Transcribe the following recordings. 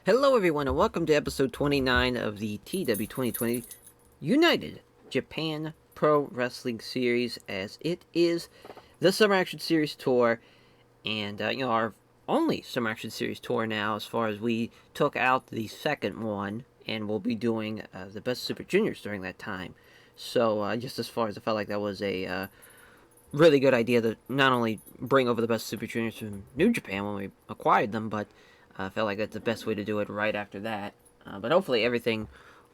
Hello everyone and welcome to episode 29 of the TEW 2020 United Japan Pro Wrestling Series, as it is the Summer Action Series tour, and our only Summer Action Series tour now, as far as we took out the second one and we'll be doing the Best Super Juniors during that time. So just as far as I felt like that was a really good idea to not only bring over the Best Super Juniors from New Japan when we acquired them, but I felt like that's the best way to do it right after that. But hopefully everything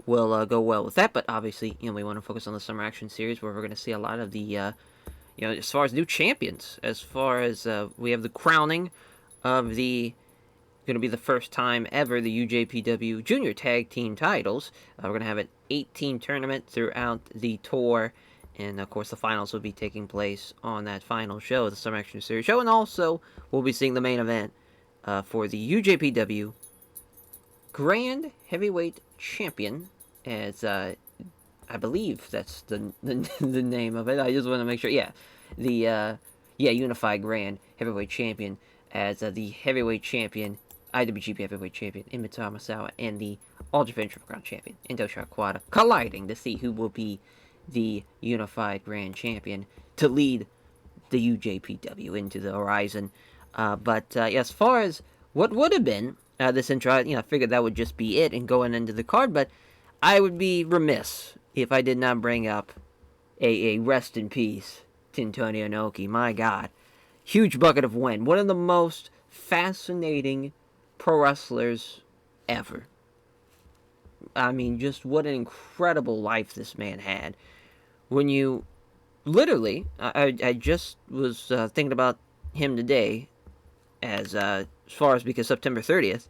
will go well with that. But obviously, we want to focus on the Summer Action Series, where we're going to see a lot of the, as far as new champions. As far as we have the crowning of the, going to be the first time ever, the UJPW Junior Tag Team titles. We're going to have an 8-team tournament throughout the tour. And, of course, the finals will be taking place on that final show, the Summer Action Series show. And also, we'll be seeing the main event for the UJPW Grand Heavyweight Champion, as I believe that's the name of it. I just want to make sure. Yeah, the Unified Grand Heavyweight Champion, as the Heavyweight Champion, IWGP Heavyweight Champion, Imita Masawa, and the All Japan Triple Crown Champion, Inoki Kawada, colliding to see who will be the Unified Grand Champion to lead the UJPW into the horizon. But as far as what would have been this intro, I figured that would just be it and going into the card. But I would be remiss if I did not bring up a rest in peace to Antonio Inoki. My God, huge bucket of wind. One of the most fascinating pro wrestlers ever. I mean, just what an incredible life this man had. When you literally, I just was thinking about him today, as far as, because September 30th,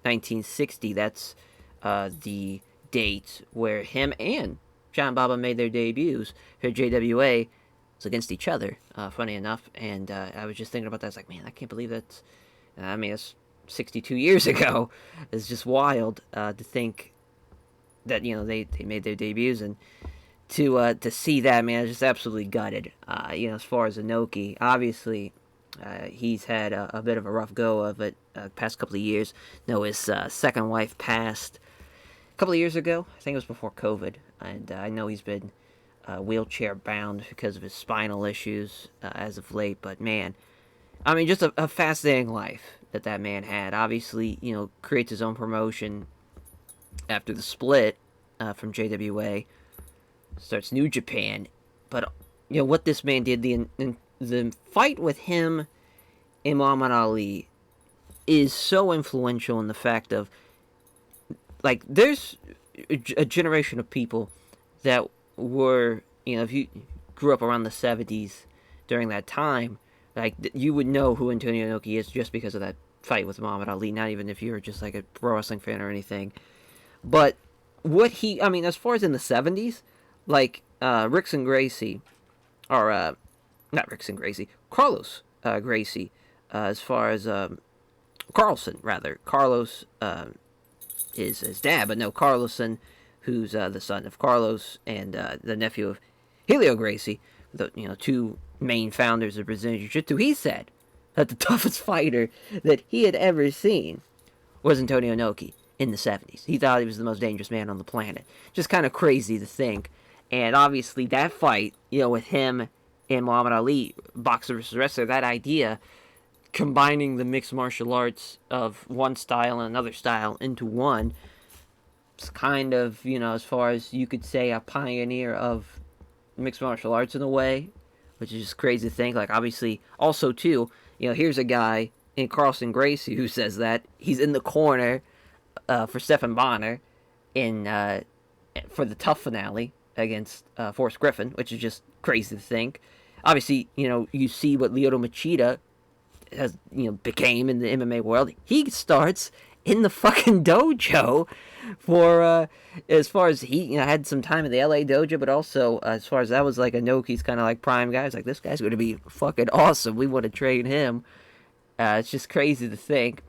1960, that's the date where him and John Baba made their debuts for JWA. It's against each other, funny enough. And I was just thinking about that. I was like, man, I can't believe that's, it's 62 years ago. It's just wild to think that, they made their debuts, and to see that, man, I was just absolutely gutted. As far as Inoki, obviously, he's had a bit of a rough go of it past couple of years. His second wife passed a couple of years ago. I think it was before COVID. And I know he's been wheelchair bound because of his spinal issues as of late. But man, I mean, just a fascinating life that man had. Obviously, creates his own promotion after the split from JWA. Starts New Japan. But, what this man did, the fight with him and Muhammad Ali is so influential in the fact of, like, there's a generation of people that were, if you grew up around the 70s during that time, like, you would know who Antonio Inoki is just because of that fight with Muhammad Ali, not even if you were just like a pro wrestling fan or anything. But as far as in the 70s, like, Rickson Gracie, or, not Rickson Gracie, Carlos Gracie, as far as Carlson, rather. Carlos is his dad, but no, Carlson, who's the son of Carlos and the nephew of Helio Gracie, the two main founders of Brazilian Jiu-Jitsu. He said that the toughest fighter that he had ever seen was Antonio Inoki in the 70s. He thought he was the most dangerous man on the planet. Just kind of crazy to think. And obviously that fight, with him and Muhammad Ali, boxer versus wrestler, that idea, combining the mixed martial arts of one style and another style into one, it's kind of, as far as you could say, a pioneer of mixed martial arts in a way, which is just crazy to think. Like, obviously, also, too, here's a guy in Carlson Gracie who says that he's in the corner for Stephan Bonner for the Tough finale against Forrest Griffin, which is just crazy to think. Obviously, you see what Lyoto Machida has, became in the MMA world. He starts in the fucking dojo for, as far as he, had some time in the LA dojo, but also, as far as that was like Inoki's kind of like prime guy. It's like, this guy's going to be fucking awesome. We want to train him. It's just crazy to think.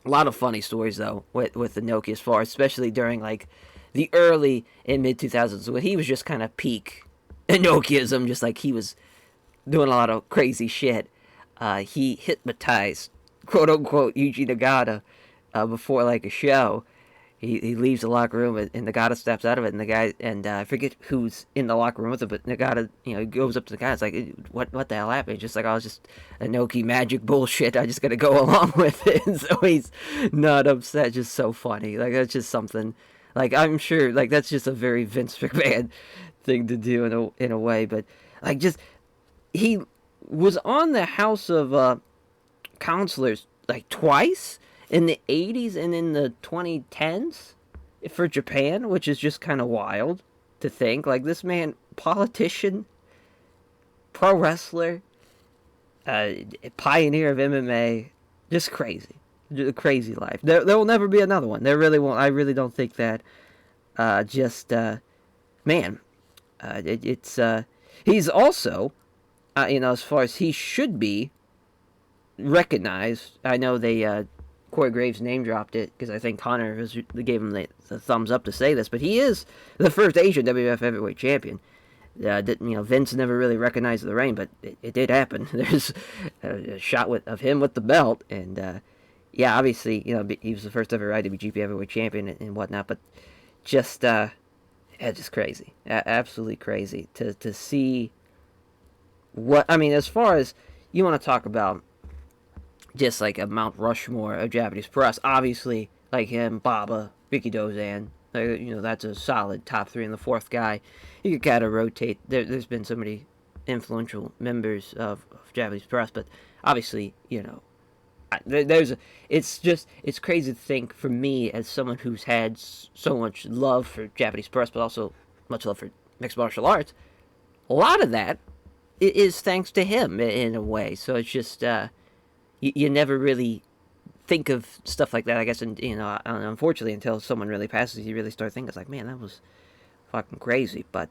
A lot of funny stories, though, with Inoki, as far, especially during, like, the early and mid-2000s, when he was just kind of peak Inokiism, just like he was doing a lot of crazy shit. He hypnotized, quote-unquote, Yuji Nagata before like a show. He leaves the locker room and Nagata steps out of it, and the guy, and I forget who's in the locker room with him, but Nagata, he goes up to the guy. It's like, what the hell happened? He's just like, oh, it's just Inoki magic bullshit. I just gotta go along with it. And so he's not upset. Just so funny. Like, that's just something. Like, I'm sure, like, that's just a very Vince McMahon thing to do in a way. But like, just he was on the House of Counselors like twice in the 80s and in the 2010s for Japan, which is just kind of wild to think. Like, this man, politician, pro wrestler, pioneer of MMA, just crazy. Just a crazy life. There will never be another one. There really won't. I really don't think that. Man, he's also, as far as he should be recognized. I know Corey Graves name dropped it because I think Hunter gave him the thumbs up to say this, but he is the first Asian WWF Heavyweight Champion. Vince never really recognized the reign, but it did happen. There's a shot of him with the belt, and obviously, he was the first ever IWGP Heavyweight Champion and whatnot. But just crazy, absolutely crazy to see. As far as you want to talk about, just like a Mount Rushmore of Japanese press, obviously, like him, Baba, Ricky Dozan, that's a solid top three, and the fourth guy, you could kind of rotate. There's been so many influential members of Japanese press, but obviously, it's crazy to think, for me, as someone who's had so much love for Japanese press, but also much love for mixed martial arts, a lot of that is thanks to him in a way. So it's just, you never really think of stuff like that, I guess, and unfortunately, until someone really passes, you really start thinking, it's like, man, that was fucking crazy. But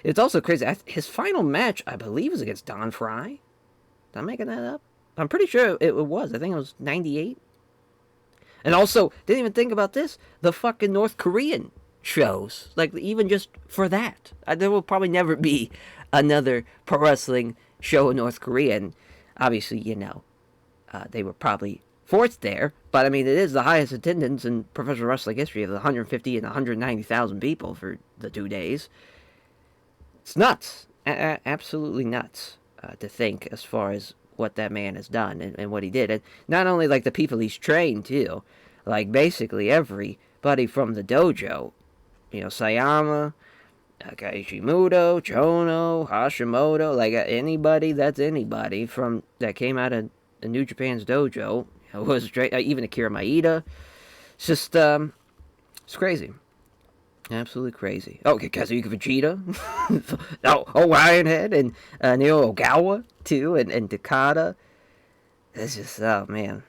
it's also crazy. His final match, I believe, was against Don Fry. Am I making that up? I'm pretty sure it was. I think it was 98. And also, didn't even think about this, the fucking North Korean shows. Like, even just for that. There will probably never be another pro wrestling show in North Korea. And obviously, they were probably forced there. But, it is the highest attendance in professional wrestling history of the 150 and 190,000 people for the 2 days. It's nuts. Absolutely nuts to think as far as what that man has done and what he did. And not only, like, the people he's trained, too. Like, basically everybody from the dojo. Sayama, Kaishimoto, Chono, Hashimoto, like, anybody that's anybody that came out of the New Japan's dojo was straight. Even Akira Maeda. It's just, it's crazy. Absolutely crazy. Oh, Kazuyuki Fujita. Orion Head and Neo Ogawa, too, and Takada. It's just, oh, man.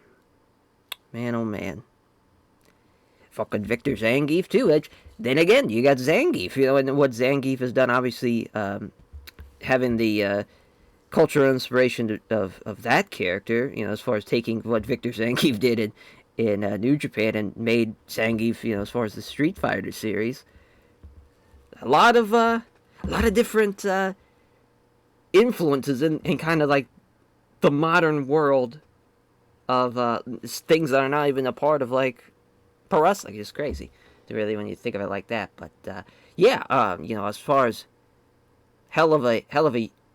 Man, oh, man. Fucking Victor Zangief, too. Then again, you got Zangief, and what Zangief has done, obviously, having the cultural inspiration of that character, as far as taking what Victor Zangief did in New Japan and made Zangief, as far as the Street Fighter series. A lot of different influences in kind of like the modern world of things that are not even a part of like pro wrestling. It's crazy to really, when you think of it like that. But as far as hell of a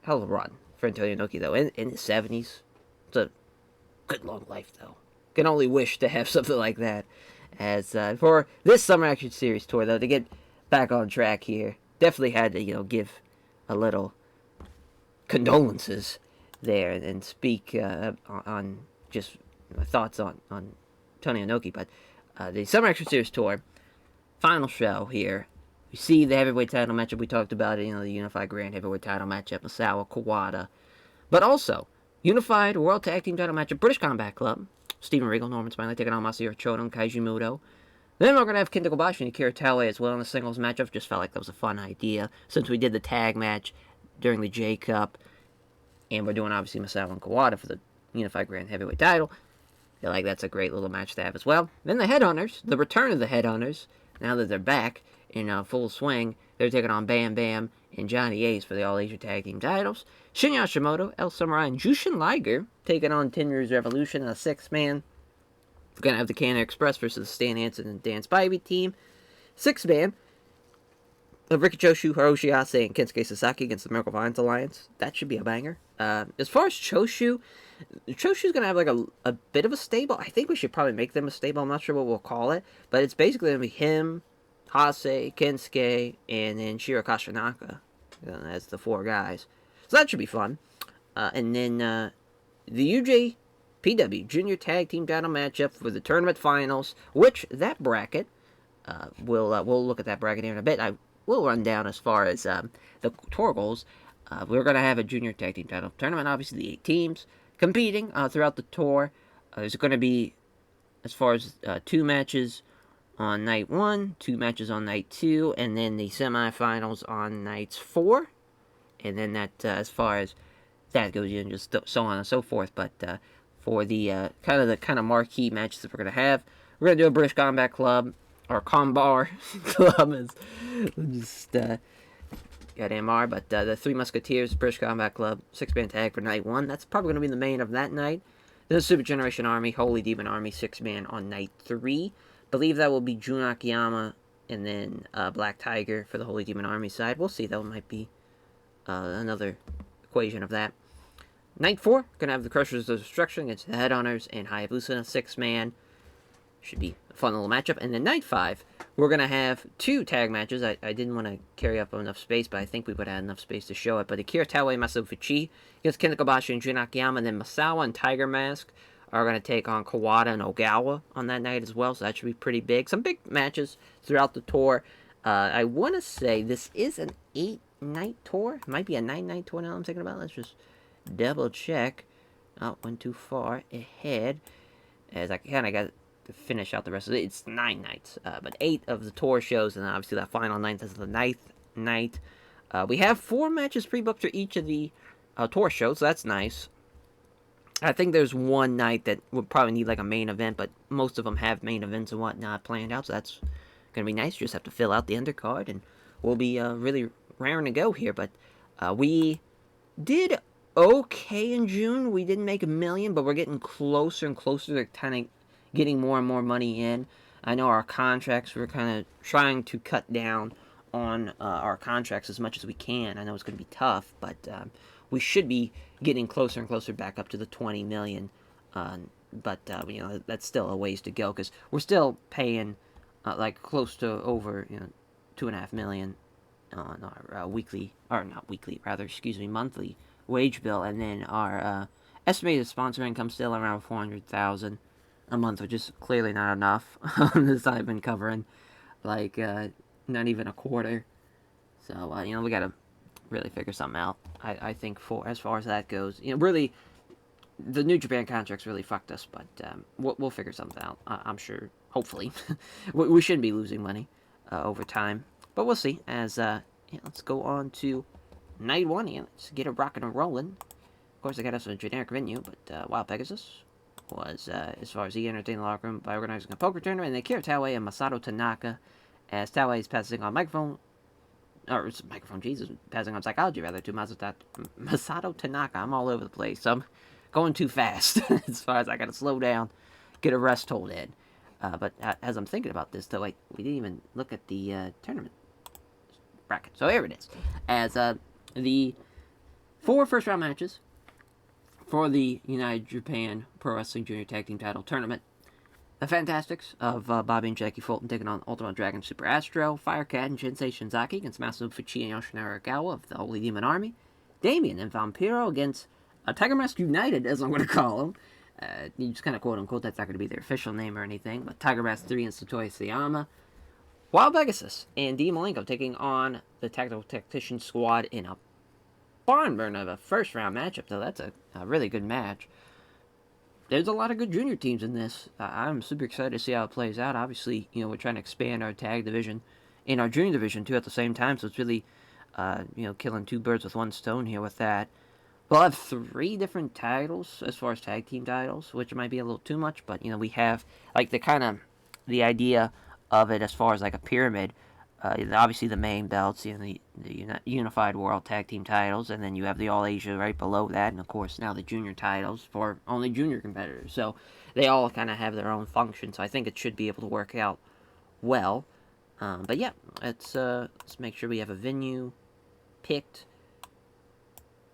run for Antonio Inoki, though, in his 70s. It's a good long life, though. Can only wish to have something like that. As for this Summer Action Series tour, though, to get back on track here, definitely had to, give a little condolences there and speak on just my thoughts on Tony Inoki. But the Summer Action Series tour, final show here. We see the heavyweight title matchup. We talked about it, the Unified Grand Heavyweight title matchup, Misawa, Kawada. But also, Unified World Tag Team title matchup, British Combat Club. Steven Regal, Norman Smiley taking on Masahiro Chono and Kaiji Muto. Then we're going to have Kenta Kobashi and Akira Taue as well in the singles matchup. Just felt like that was a fun idea since we did the tag match during the J Cup. And we're doing, obviously, Misawa and Kawada for the Unified Grand Heavyweight title. I feel like that's a great little match to have as well. Then the Headhunters, the return of the Headhunters, now that they're back in full swing. They're taking on Bam Bam and Johnny Ace for the All-Asia Tag Team titles. Shinya Hashimoto, El Samurai, and Jushin Liger taking on 10 Years Revolution in a 6-man We're going to have the Canada Express versus Stan Hansen and Dan Spivey team. 6-man of Riki Choshu, Hiroshi Ase, and Kensuke Sasaki against the Miracle Vines Alliance. That should be a banger. As far as Choshu's going to have like a bit of a stable. I think we should probably make them a stable. I'm not sure what we'll call it. But it's basically going to be him, Hase, Kensuke, and then Shiro Kashinaka as the 4 guys. So that should be fun. And then the UJPW Junior Tag Team Title matchup for the tournament finals, which that bracket, we'll look at that bracket here in a bit. I will run down as far as the tour goals. We're going to have a Junior Tag Team Title tournament, obviously the 8 teams competing throughout the tour. There's going to be, as far as 2 matches on night 1, 2 matches on night 2, and then the semifinals on nights 4. And then that, as far as that goes, and just so on and so forth. But for the kind of marquee matches that we're gonna have, we're gonna do a British Combat Club or Combar Club is just got MR. But the 3 Musketeers British Combat Club 6-man tag for night 1. That's probably gonna be the main of that night. Then the Super Generation Army Holy Demon Army 6-man on night 3. Believe that will be Jun Akiyama and then Black Tiger for the Holy Demon Army side. We'll see. That might be another equation of that. Night 4, gonna have the Crushers of Destruction against the Headhunters and Hayabusa, 6-man. Should be a fun little matchup. And then night 5, we're gonna have 2 tag matches. I didn't want to carry up enough space, but I think we would have enough space to show it. But Akira Taue and Masao Fuchi against Kenta Kobashi and Jun Akiyama, and then Masawa and Tiger Mask are going to take on Kawada and Ogawa on that night as well, so that should be pretty big. Some big matches throughout the tour. I want to say this is an 8-night tour. It might be a 9-night tour now I'm thinking about. Let's just double check. Oh, went too far ahead, as I kind of got to finish out the rest of it. It's 9 nights, but 8 of the tour shows, and obviously that final night is the 9th night. We have 4 matches pre-booked for each of the tour shows, so that's nice. I think there's one night that would probably need like a main event, but most of them have main events and whatnot planned out, so that's going to be nice. You just have to fill out the undercard, and we'll be really raring to go here. But we did okay in June. We didn't make $1 million, but we're getting closer and closer to kind of getting more and more money in. I know our contracts, we're kind of trying to cut down on our contracts as much as we can. I know it's going to be tough, but we should be getting closer and closer back up to the 20 million. But that's still a ways to go, because we're still paying like close to over 2.5 million on our monthly wage bill, and then our estimated sponsor income still around 400,000 a month, which is clearly not enough. This I've been covering like not even a quarter. So we gotta really figure something out. I think for as far as that goes, really, the New Japan contracts really fucked us, but we'll figure something out. I'm sure, hopefully. We shouldn't be losing money over time, but we'll see. As let's go on to night 1 here. Let's get it rocking and rolling. Of course, I got us a generic venue, but Wild Pegasus was, as far as he entertained the locker room by organizing a poker tournament, and Akira Taue and Masato Tanaka, as Taue is passing on passing on psychology, rather, to Masato Tanaka. I'm all over the place. I'm going too fast as far as I gotta slow down, get a rest hold in. But as I'm thinking about this, though, we didn't even look at the tournament bracket. So here it is. As the 4 first-round matches for the United Japan Pro Wrestling Junior Tag Team Title Tournament. The Fantastics of Bobby and Jackie Fulton taking on Ultimate Dragon Super Astro, Firecat and Shinsei Shinzaki against Masato Fuchi and Yoshinari Arakawa of the Holy Demon Army, Damien and Vampiro against Tiger Mask United, as I'm going to call them. You just kind of quote-unquote, that's not going to be their official name or anything, but Tiger Mask 3 and Satoshi Sayama. Wild Pegasus and Dean Malenko taking on the Tactical Tactician Squad in a barn burn of a first-round matchup, though. That's a really good match. There's a lot of good junior teams in this. I'm super excited to see how it plays out. Obviously, we're trying to expand our tag division and our junior division, too, at the same time, so it's really, killing 2 birds with 1 stone here with that. We'll have 3 different titles as far as tag team titles, which might be a little too much, but, we have, like, the idea of it as far as, like, a pyramid. Obviously, the main belts, the Unified World Tag Team titles, and then you have the All Asia right below that, and of course now the junior titles for only junior competitors. So they all kind of have their own function, so I think it should be able to work out well. But yeah, let's make sure we have a venue picked.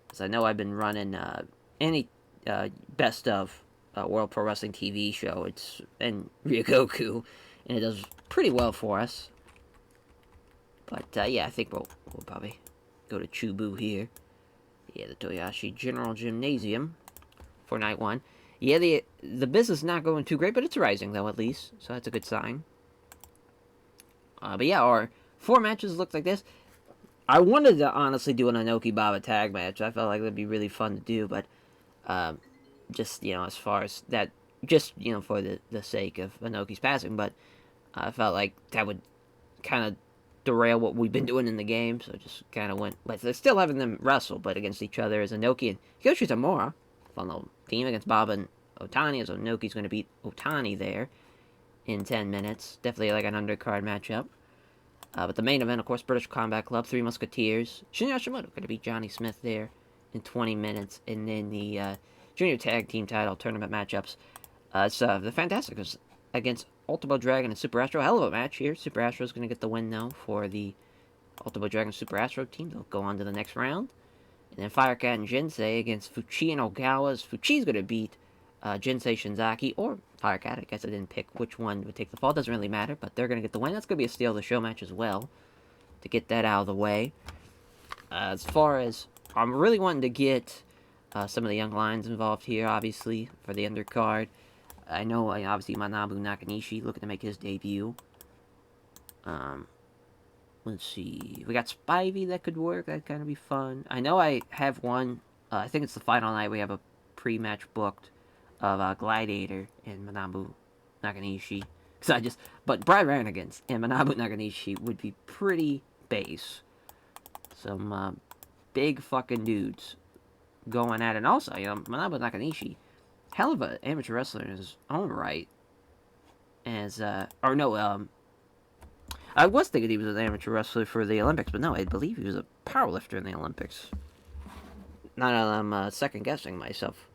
Because I know I've been running any best of World Pro Wrestling TV show. It's and Ryogoku, and it does pretty well for us. But yeah, I think we'll probably go to Chubu here. Yeah, the Toyoshi General Gymnasium for night one. Yeah, the business is not going too great, but it's rising though at least, so that's a good sign. But yeah, our 4 matches look like this. I wanted to honestly do an Inoki Baba tag match. I felt like that'd be really fun to do, but just as far as that, just for the sake of Inoki's passing, but I felt like that would kind of derail what we've been doing in the game, so just kind of went. But they're still having them wrestle, but against each other as Inoki and Hyoshi Tamura. Fun little team against Baba and Otani, as Inoki's going to beat Otani there in 10 minutes. Definitely like an undercard matchup. But the main event, of course, British Combat Club, Three Musketeers. Shinya Hashimoto going to beat Johnny Smith there in 20 minutes. And then the Junior Tag Team title tournament matchups. It's the Fantasticos against Ultimo Dragon and Super Astro. Hell of a match here. Super Astro's going to get the win, though, for the Ultimo Dragon Super Astro team. They'll go on to the next round. And then Firecat and Jinsei against Fuchi and Ogawa's. Fuchi's going to beat Jinsei Shinzaki or Firecat. I guess I didn't pick which one would take the fall. Doesn't really matter, but they're going to get the win. That's going to be a steal of the show match as well, to get that out of the way. As far as, I'm really wanting to get some of the young lions involved here, obviously, for the undercard. I know, obviously, Manabu Nakanishi looking to make his debut. Let's see. We got Spivey that could work. That'd kind of be fun. I know I have one. I think it's the final night. We have a pre-match booked of Gladiator and Manabu Nakanishi. But Brad Ranigans and Manabu Nakanishi would be pretty base. Some big fucking dudes going at it. And also, Manabu Nakanishi, hell of an amateur wrestler in his own right. I was thinking he was an amateur wrestler for the Olympics, but no, I believe he was a powerlifter in the Olympics. Not that I'm second guessing myself.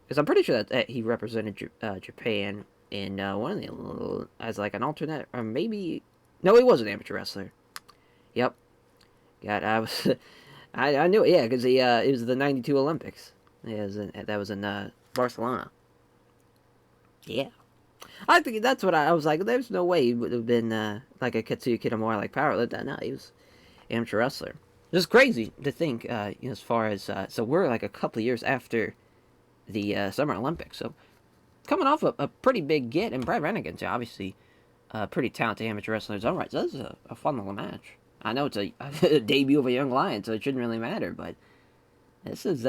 Because I'm pretty sure that he represented Japan in one of the, as like an alternate, or maybe, no, he was an amateur wrestler. Yep. God, I knew it, yeah, because it was the '92 Olympics. Yeah, that was in Barcelona. Yeah. I think that's what I was like. There's no way he would have been like a Katsuya Kitamura, like powerlifter. No, he was amateur wrestler. Just crazy to think, as far as so we're like a couple of years after the Summer Olympics, so coming off a pretty big get, and Brad Renigan's obviously a pretty talented amateur wrestler in his own right. So this is a fun little match. I know it's a debut of a young lion, so it shouldn't really matter, but this is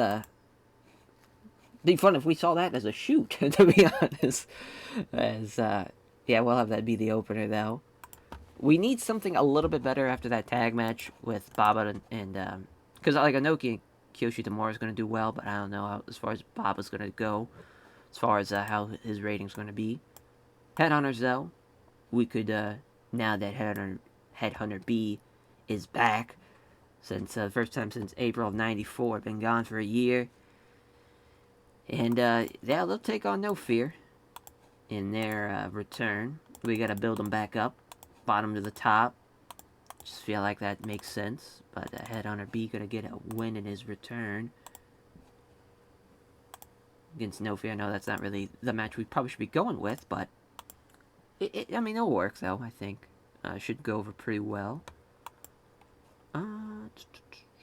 be fun if we saw that as a shoot, to be honest. As yeah, we'll have that be the opener though. We need something a little bit better after that tag match with Baba and because like Inoki and Kiyoshi Tamura is going to do well, but I don't know how, as far as Baba's going to go, as far as how his rating's going to be. Headhunters though, we could now that Headhunter B is back, since the first time since April of '94, been gone for a year. And yeah, they'll take on No Fear in their return. We gotta build them back up, bottom to the top. Just feel like that makes sense. But Headhunter B gonna get a win in his return against No Fear. I know that's not really the match we probably should be going with, but I mean, it'll work though. I think should go over pretty well. I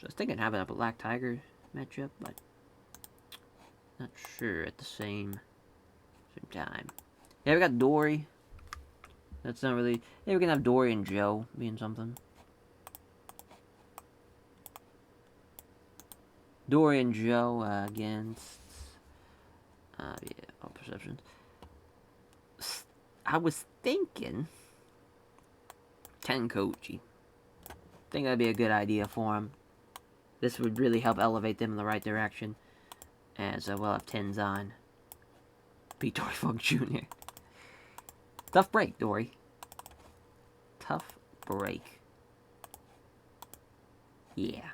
was thinking having a Black Tiger matchup, but not sure at the same time. Yeah, we got Dory. That's not really... Yeah, we can have Dory and Joe being something. Dory and Joe against... yeah, all perceptions. I was thinking... Tenkochi. I think that'd be a good idea for him. This would really help elevate them in the right direction. As we'll have Tenzan beat Dory Funk Jr. Tough break, Dory. Tough break. Yeah.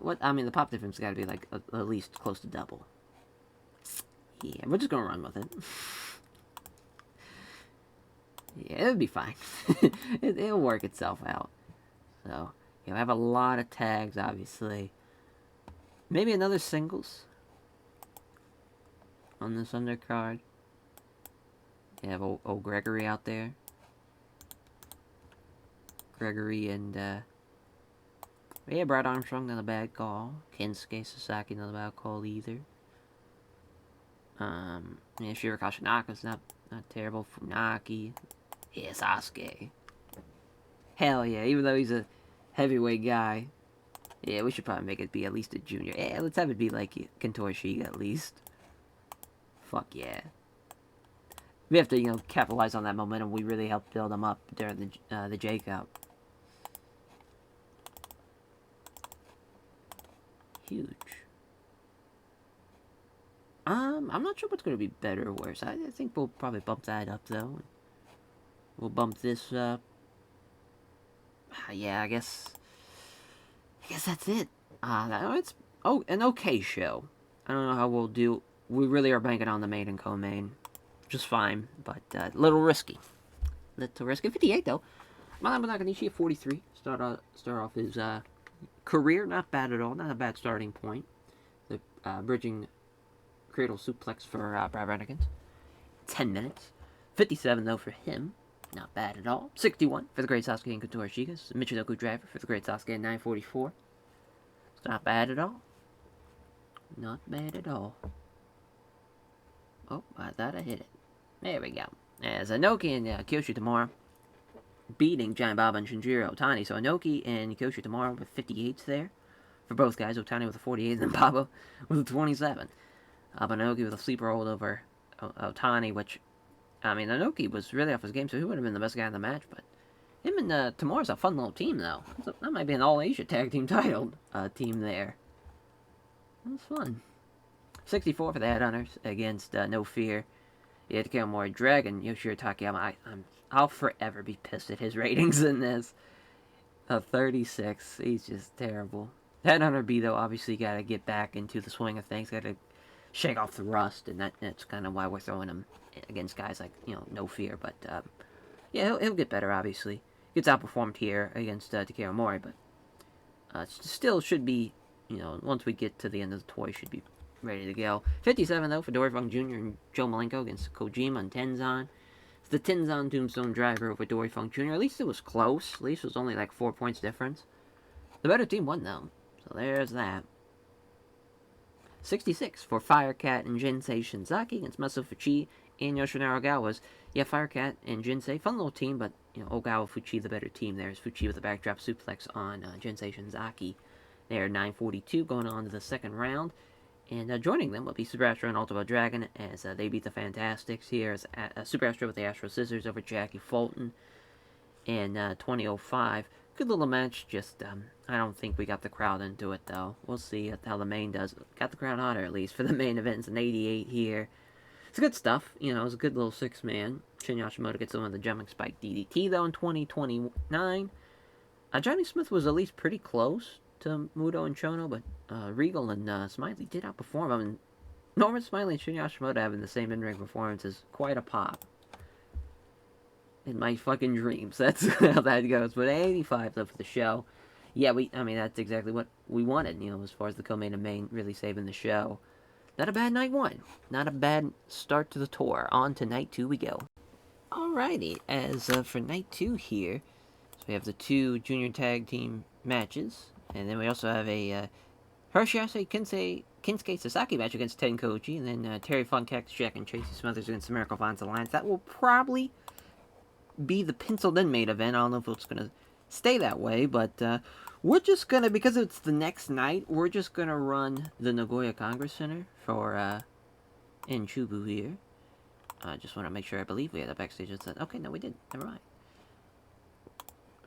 What? I mean, the pop difference got to be like at least close to double. Yeah, we're just gonna run with it. Yeah, it'll be fine. It'll work itself out. So, you'll have a lot of tags, obviously. Maybe another singles on this undercard. You have old Gregory out there. Gregory and, yeah, Brad Armstrong, not a bad call. Kensuke Sasaki, not a bad call either. Yeah, Shiro Kashinaka's not terrible. Funaki. Yeah, Sasuke. Hell yeah, even though he's a heavyweight guy. Yeah, we should probably make it be at least a junior. Yeah, let's have it be like Kento Shiga at least. Fuck yeah. We have to, capitalize on that momentum. We really helped build him up during the J Cup. Huge. I'm not sure what's going to be better or worse. I think we'll probably bump that up, though. We'll bump this up. Yeah, I guess that's it. It's an okay show. I don't know how we'll do. We really are banking on the main and co-main. Just fine, but a little risky. Little risky. 58, though. Manami Nakanishi at 43. Start off his career. Not bad at all. Not a bad starting point. The bridging cradle suplex for Brad Renegans. 10 minutes. 57, though, for him. Not bad at all. 61 for the Great Sasuke and Kento Shiga. Michinoku Driver for the Great Sasuke at 944. It's not bad at all. Not bad at all. Oh, I thought I hit it. There we go. As Inoki and Kyoshi Tamura beating Giant Baba and Shinjiro Otani. So Inoki and Kyoshi Tamura with 58s there for both guys. Otani with a 48 and Baba with a 27. But Inoki with a sleeper hold over Otani, which, I mean, Inoki was really off his game, so he would have been the best guy in the match, but him and Tamura's a fun little team, though. So that might be an All-Asia Tag Team title team there. That was fun. 64 for the Headhunters against No Fear. Yeah, Takeo Mori, Dragon, Yoshiro Takayama. I'll forever be pissed at his ratings in this. 36. He's just terrible. Headhunter B, though, obviously got to get back into the swing of things. Got to shake off the rust, and that's kind of why we're throwing him against guys like, No Fear. But, yeah, he'll get better, obviously. Gets outperformed here against Takeo Mori, but still should be, once we get to the end of the toy, should be ready to go. 57, though, for Dory Funk Jr. and Joe Malenko against Kojima and Tenzan. It's the Tenzan Tombstone Driver over Dory Funk Jr. At least it was close. At least it was only like 4 points difference. The better team won, though. So there's that. 66 for Firecat and Jinsei Shinzaki against Masu Fuchi and Yoshinari Ogawa's. Yeah, Firecat and Jinsei, fun little team, but, Ogawa, Fuchi, the better team there. Is Fuchi with a backdrop suplex on Jinsei Shinzaki. They're 9:42 going on to the second round. And joining them will be Super Astro and Ultima Dragon as they beat the Fantastics here. As Super Astro with the Astro Scissors over Jackie Fulton in 20:05. Good little match, just I don't think we got the crowd into it, though. We'll see how the main does. Got the crowd hotter, at least, for the main event. It's an 88 here. It's good stuff. It was a good little six-man. Shin Yashimoto gets on with the jumping spike DDT, though, in 2029. Johnny Smith was at least pretty close to Muto and Chono, but Regal and Smiley did outperform him. And Norman Smiley and Shin Yashimoto having the same in-ring performance is quite a pop. In my fucking dreams, that's how that goes. But 85 though for the show. Yeah, that's exactly what we wanted, as far as the co-main and main really saving the show. Not a bad night one. Not a bad start to the tour. On to night 2 we go. Alrighty, as for night 2 here, so we have the 2 junior tag team matches. And then we also have a Hiroshiase Kinsuke Sasaki match against Tenkoji. And then Terry Funk, Cactus Jack, and Tracy Smothers against the Miracle Vines Alliance. That will probably be the penciled-in main event. I don't know if it's going to stay that way. But we're just going to, because it's the next night, we're just going to run the Nagoya Congress Center for in Chubu here. I just want to make sure. I believe we had a backstage that said, okay, no, we did. Never mind.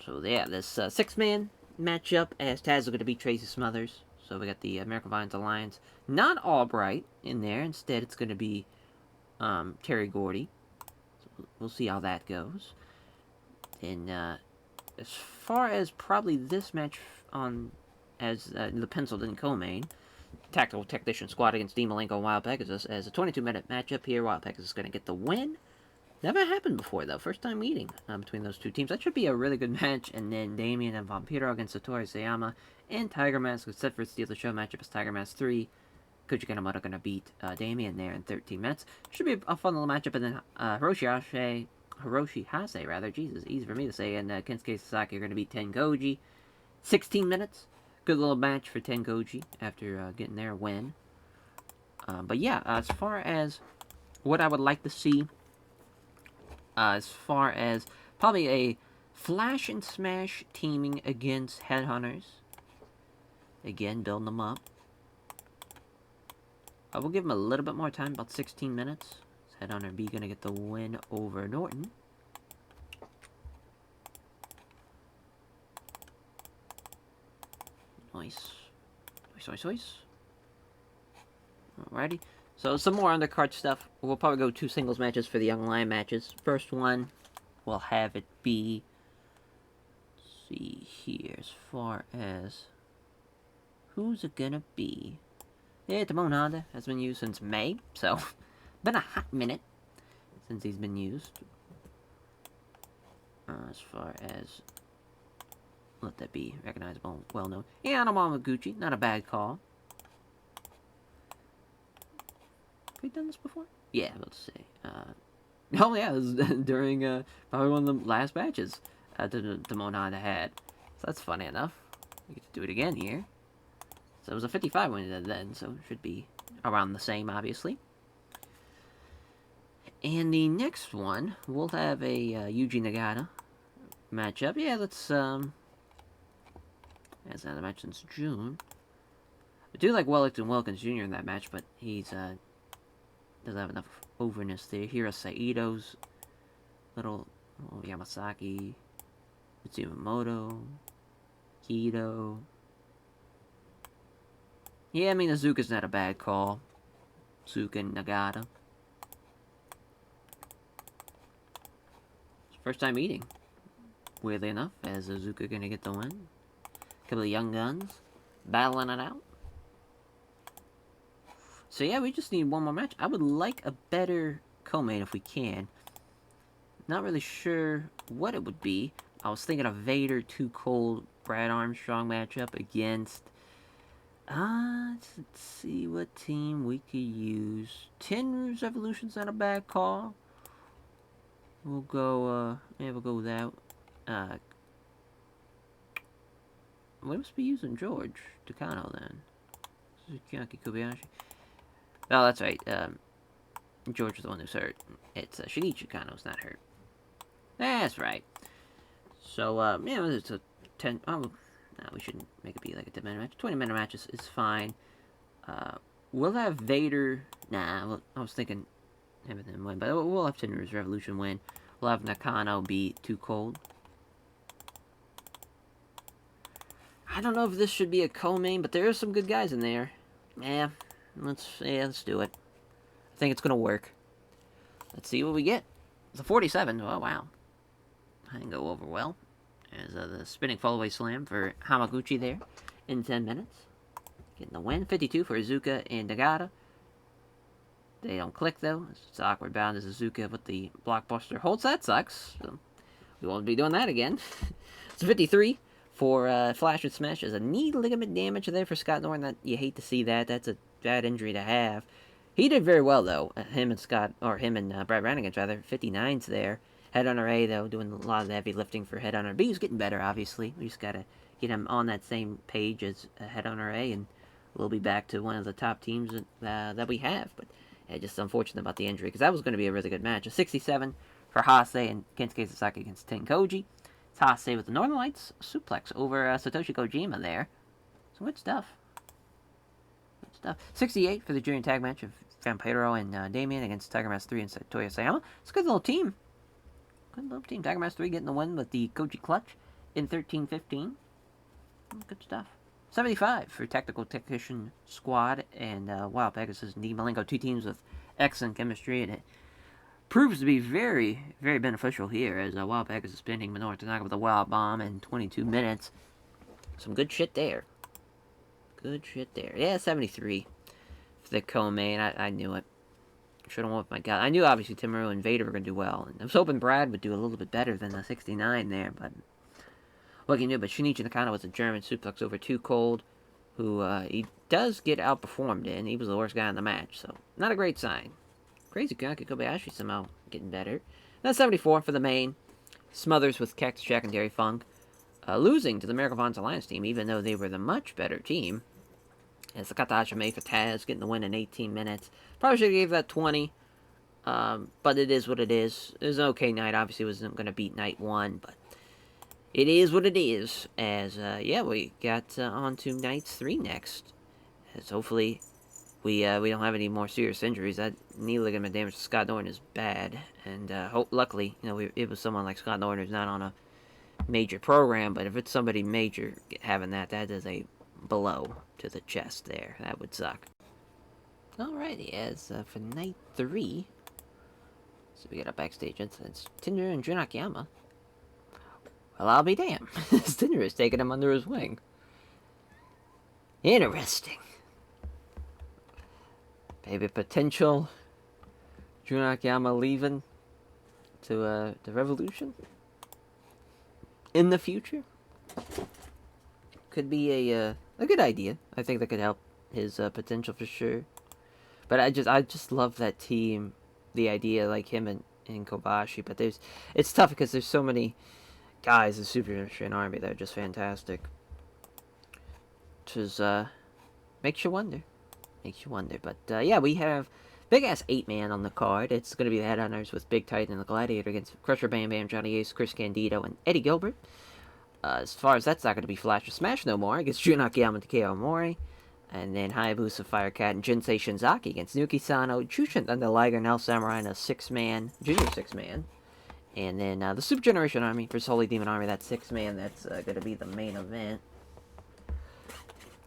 So, yeah, this 6-man matchup as Taz is going to beat Tracy Smothers. So we got the American Vines Alliance. Not Albright in there. Instead, it's going to be Terry Gordy. So we'll see how that goes. And as far as probably this match on as the penciled-in co-main, Tactical Technician Squad against D. Malenko and Wild Pegasus as a 22-minute matchup here. Wild Pegasus is going to get the win. Never happened before, though. First time meeting between those two teams. That should be a really good match. And then Damien and Vampiro against Satoru Sayama and Tiger Mask, who's set for a Steal the Show matchup as Tiger Mask 3. Koji Kanemoto going to beat Damien there in 13 minutes. Should be a fun little matchup. And then Hiroshi Hase, rather. Jesus, easy for me to say. And Kensuke Sasaki are going to beat Tengoji. 16 minutes. Good little match for Tengoji after getting their win. But yeah, as far as what I would like to see, as far as probably a Flash and Smash teaming against Headhunters. Again, building them up. I will give them a little bit more time, about 16 minutes. Headhunter B going to get the win over Norton. Nice. Nice. Alrighty. So, some more undercard stuff. We'll probably go 2 singles matches for the Young Lion matches. First one, we'll have it be... Let's see here, as far as... Who's it gonna be? Yeah, Damon Honda has been used since May, so... Been a hot minute since he's been used. As far as... Let that be recognizable, well known. Yeah, Anamamaguchi, not a bad call. Have we done this before? Yeah, let's see. Oh yeah, it was during probably one of the last matches the Monada had. So that's funny enough. We get to do it again here. So it was a 55 when we did then, so it should be around the same, obviously. And the next one, we'll have a Yuji Nagata matchup. Yeah, let's as I mentioned, since June. I do like Wellington Wilkins Jr. in that match, but he's doesn't have enough overness there. Hiro Saito's little Yamasaki, Mitsumoto, Kido. Yeah, I mean, Azuka's not a bad call. Azuka and Nagata. First time meeting. Weirdly enough, as Azuka gonna get the win. Couple of young guns battling it out. So yeah, we just need one more match. I would like a better co-main if we can. Not really sure what it would be. I was thinking of Vader, Too Cold, Brad Armstrong matchup against... let's see what team we could use. Tenryu's Evolution's not a bad call. We'll go, yeah, we'll go with that. We must be using George Takano then. Sukiyaki Kobayashi. Oh, that's right. George is the one who's hurt. It's Shinichi Kano's not hurt. That's right. So, yeah, it's a 10... Oh, no, we shouldn't make it be like a 10-minute match. 20-minute match is fine. We'll have Vader... Nah, I was thinking having him win, but we'll have Tenryu's Revolution win. We'll have Nakano be Too Cold. I don't know if this should be a co-main, but there are some good guys in there. Yeah, let's do it. I think it's gonna work. Let's see what we get. It's a 47. Oh wow, I didn't go over well. There's the spinning fallaway slam for Hamaguchi there in 10 minutes, getting the win. 52 for Izuka and Nagata. They don't click though. It's awkward bound as Izuka with the blockbuster holds. That sucks. So we won't be doing that again. It's a 53. For Flash and Smash, there's a knee ligament damage there for Scott Norton. That you hate to see that. That's a bad injury to have. He did very well though. Him and Brad Brannigan's rather 59s there. Headhunter A though doing a lot of the heavy lifting for Headhunter B. He's getting better, obviously. We just gotta get him on that same page as Headhunter A, and we'll be back to one of the top teams that we have. But just unfortunate about the injury because that was going to be a really good match. A 67 for Hase and Kensuke Sasaki against Tenkoji. Hase with the Northern Lights suplex over Satoshi Kojima there. So good stuff. Good stuff. 68 for the junior tag match of Vampiro and Damien against Tiger Mask 3 and Satoya Sayama. It's a good little team. Good little team. Tiger Mask 3 getting the win with the Koji Clutch in 13-15. Good stuff. 75 for Tactical Technician Squad and Wild Pegasus and D. Malenko. Two teams with excellent chemistry, and it proves to be very, very beneficial here as Wild Pegasus pinning Minoru Tanaka with a Wild Bomb in 22 minutes. Some good shit there. Good shit there. Yeah, 73 for the co-main. I knew it. Should have went with my gut. I knew obviously Timaru and Vader were going to do well. And I was hoping Brad would do a little bit better than the 69 there, but what can you do? But Shinichi Nakano was a German suplex over Too Cold, who he does get outperformed in. He was the worst guy in the match, so not a great sign. Crazy Kanaki Kobayashi somehow getting better. That's 74 for the main. Smothers with Cactus Jack and Dairy Funk. Losing to the Miracle Vons Alliance team, even though they were the much better team. As the Katashime for Taz, getting the win in 18 minutes. Probably should have gave that 20. But it is what it is. It was an okay night. Obviously, it wasn't going to beat night 1, but it is what it is. As, yeah, we got on to night 3 next. As hopefully we don't have any more serious injuries. That knee ligament damage to Scott Norton is bad. And luckily, you know, it was someone like Scott Norton who's not on a major program. But if it's somebody major having that is a blow to the chest there. That would suck. Alrighty, as for night 3, so we got a backstage incident. Tinder and Jun Akiyama. Well, I'll be damned. Tinder is taking him under his wing. Interesting. Maybe potential Jun Akiyama leaving to the Revolution in the future. Could be a good idea. I think that could help his potential for sure. But I just love that team, the idea, like him and Kobashi. But it's tough because there's so many guys in Super Junior Army that are just fantastic. Which is, makes you wonder. But yeah, we have big ass 8-man on the card. It's going to be the Headhunters with Big Titan and the Gladiator against Crusher Bam Bam, Johnny Ace, Chris Candido, and Eddie Gilbert. As far as that's not going to be Flash or Smash no more, against Jun Akiyama and Takeo Omori. And then Hayabusa, Firecat, and Jinsei Shinzaki against Nuki Sano, Jushin Thunder Liger, and El Samurai in a junior 6-man. And then the Super Generation Army versus Holy Demon Army, that 6-man, that's going to be the main event.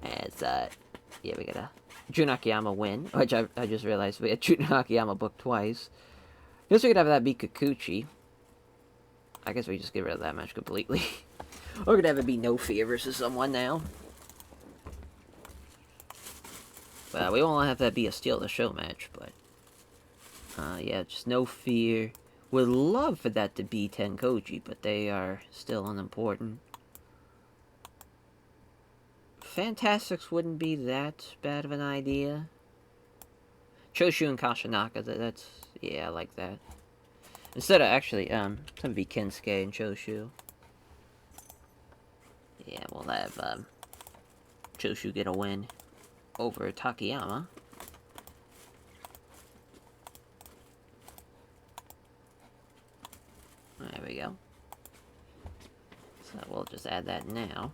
As, yeah, we got a Jun Akiyama win, which I just realized we had Jun Akiyama booked twice. Guess we could have that be Kikuchi. I guess we just get rid of that match completely. Or we could have it be No Fear versus someone now. Well, we won't have that be a Steal the Show match, but yeah, just No Fear. Would love for that to be Tenkoji, but they are still unimportant. Fantastics wouldn't be that bad of an idea. Choshu and Kashinaka, that's, yeah, I like that. Instead of actually, it's gonna be Kensuke and Choshu. Yeah, we'll have, Choshu get a win over Takayama. There we go. So we'll just add that now.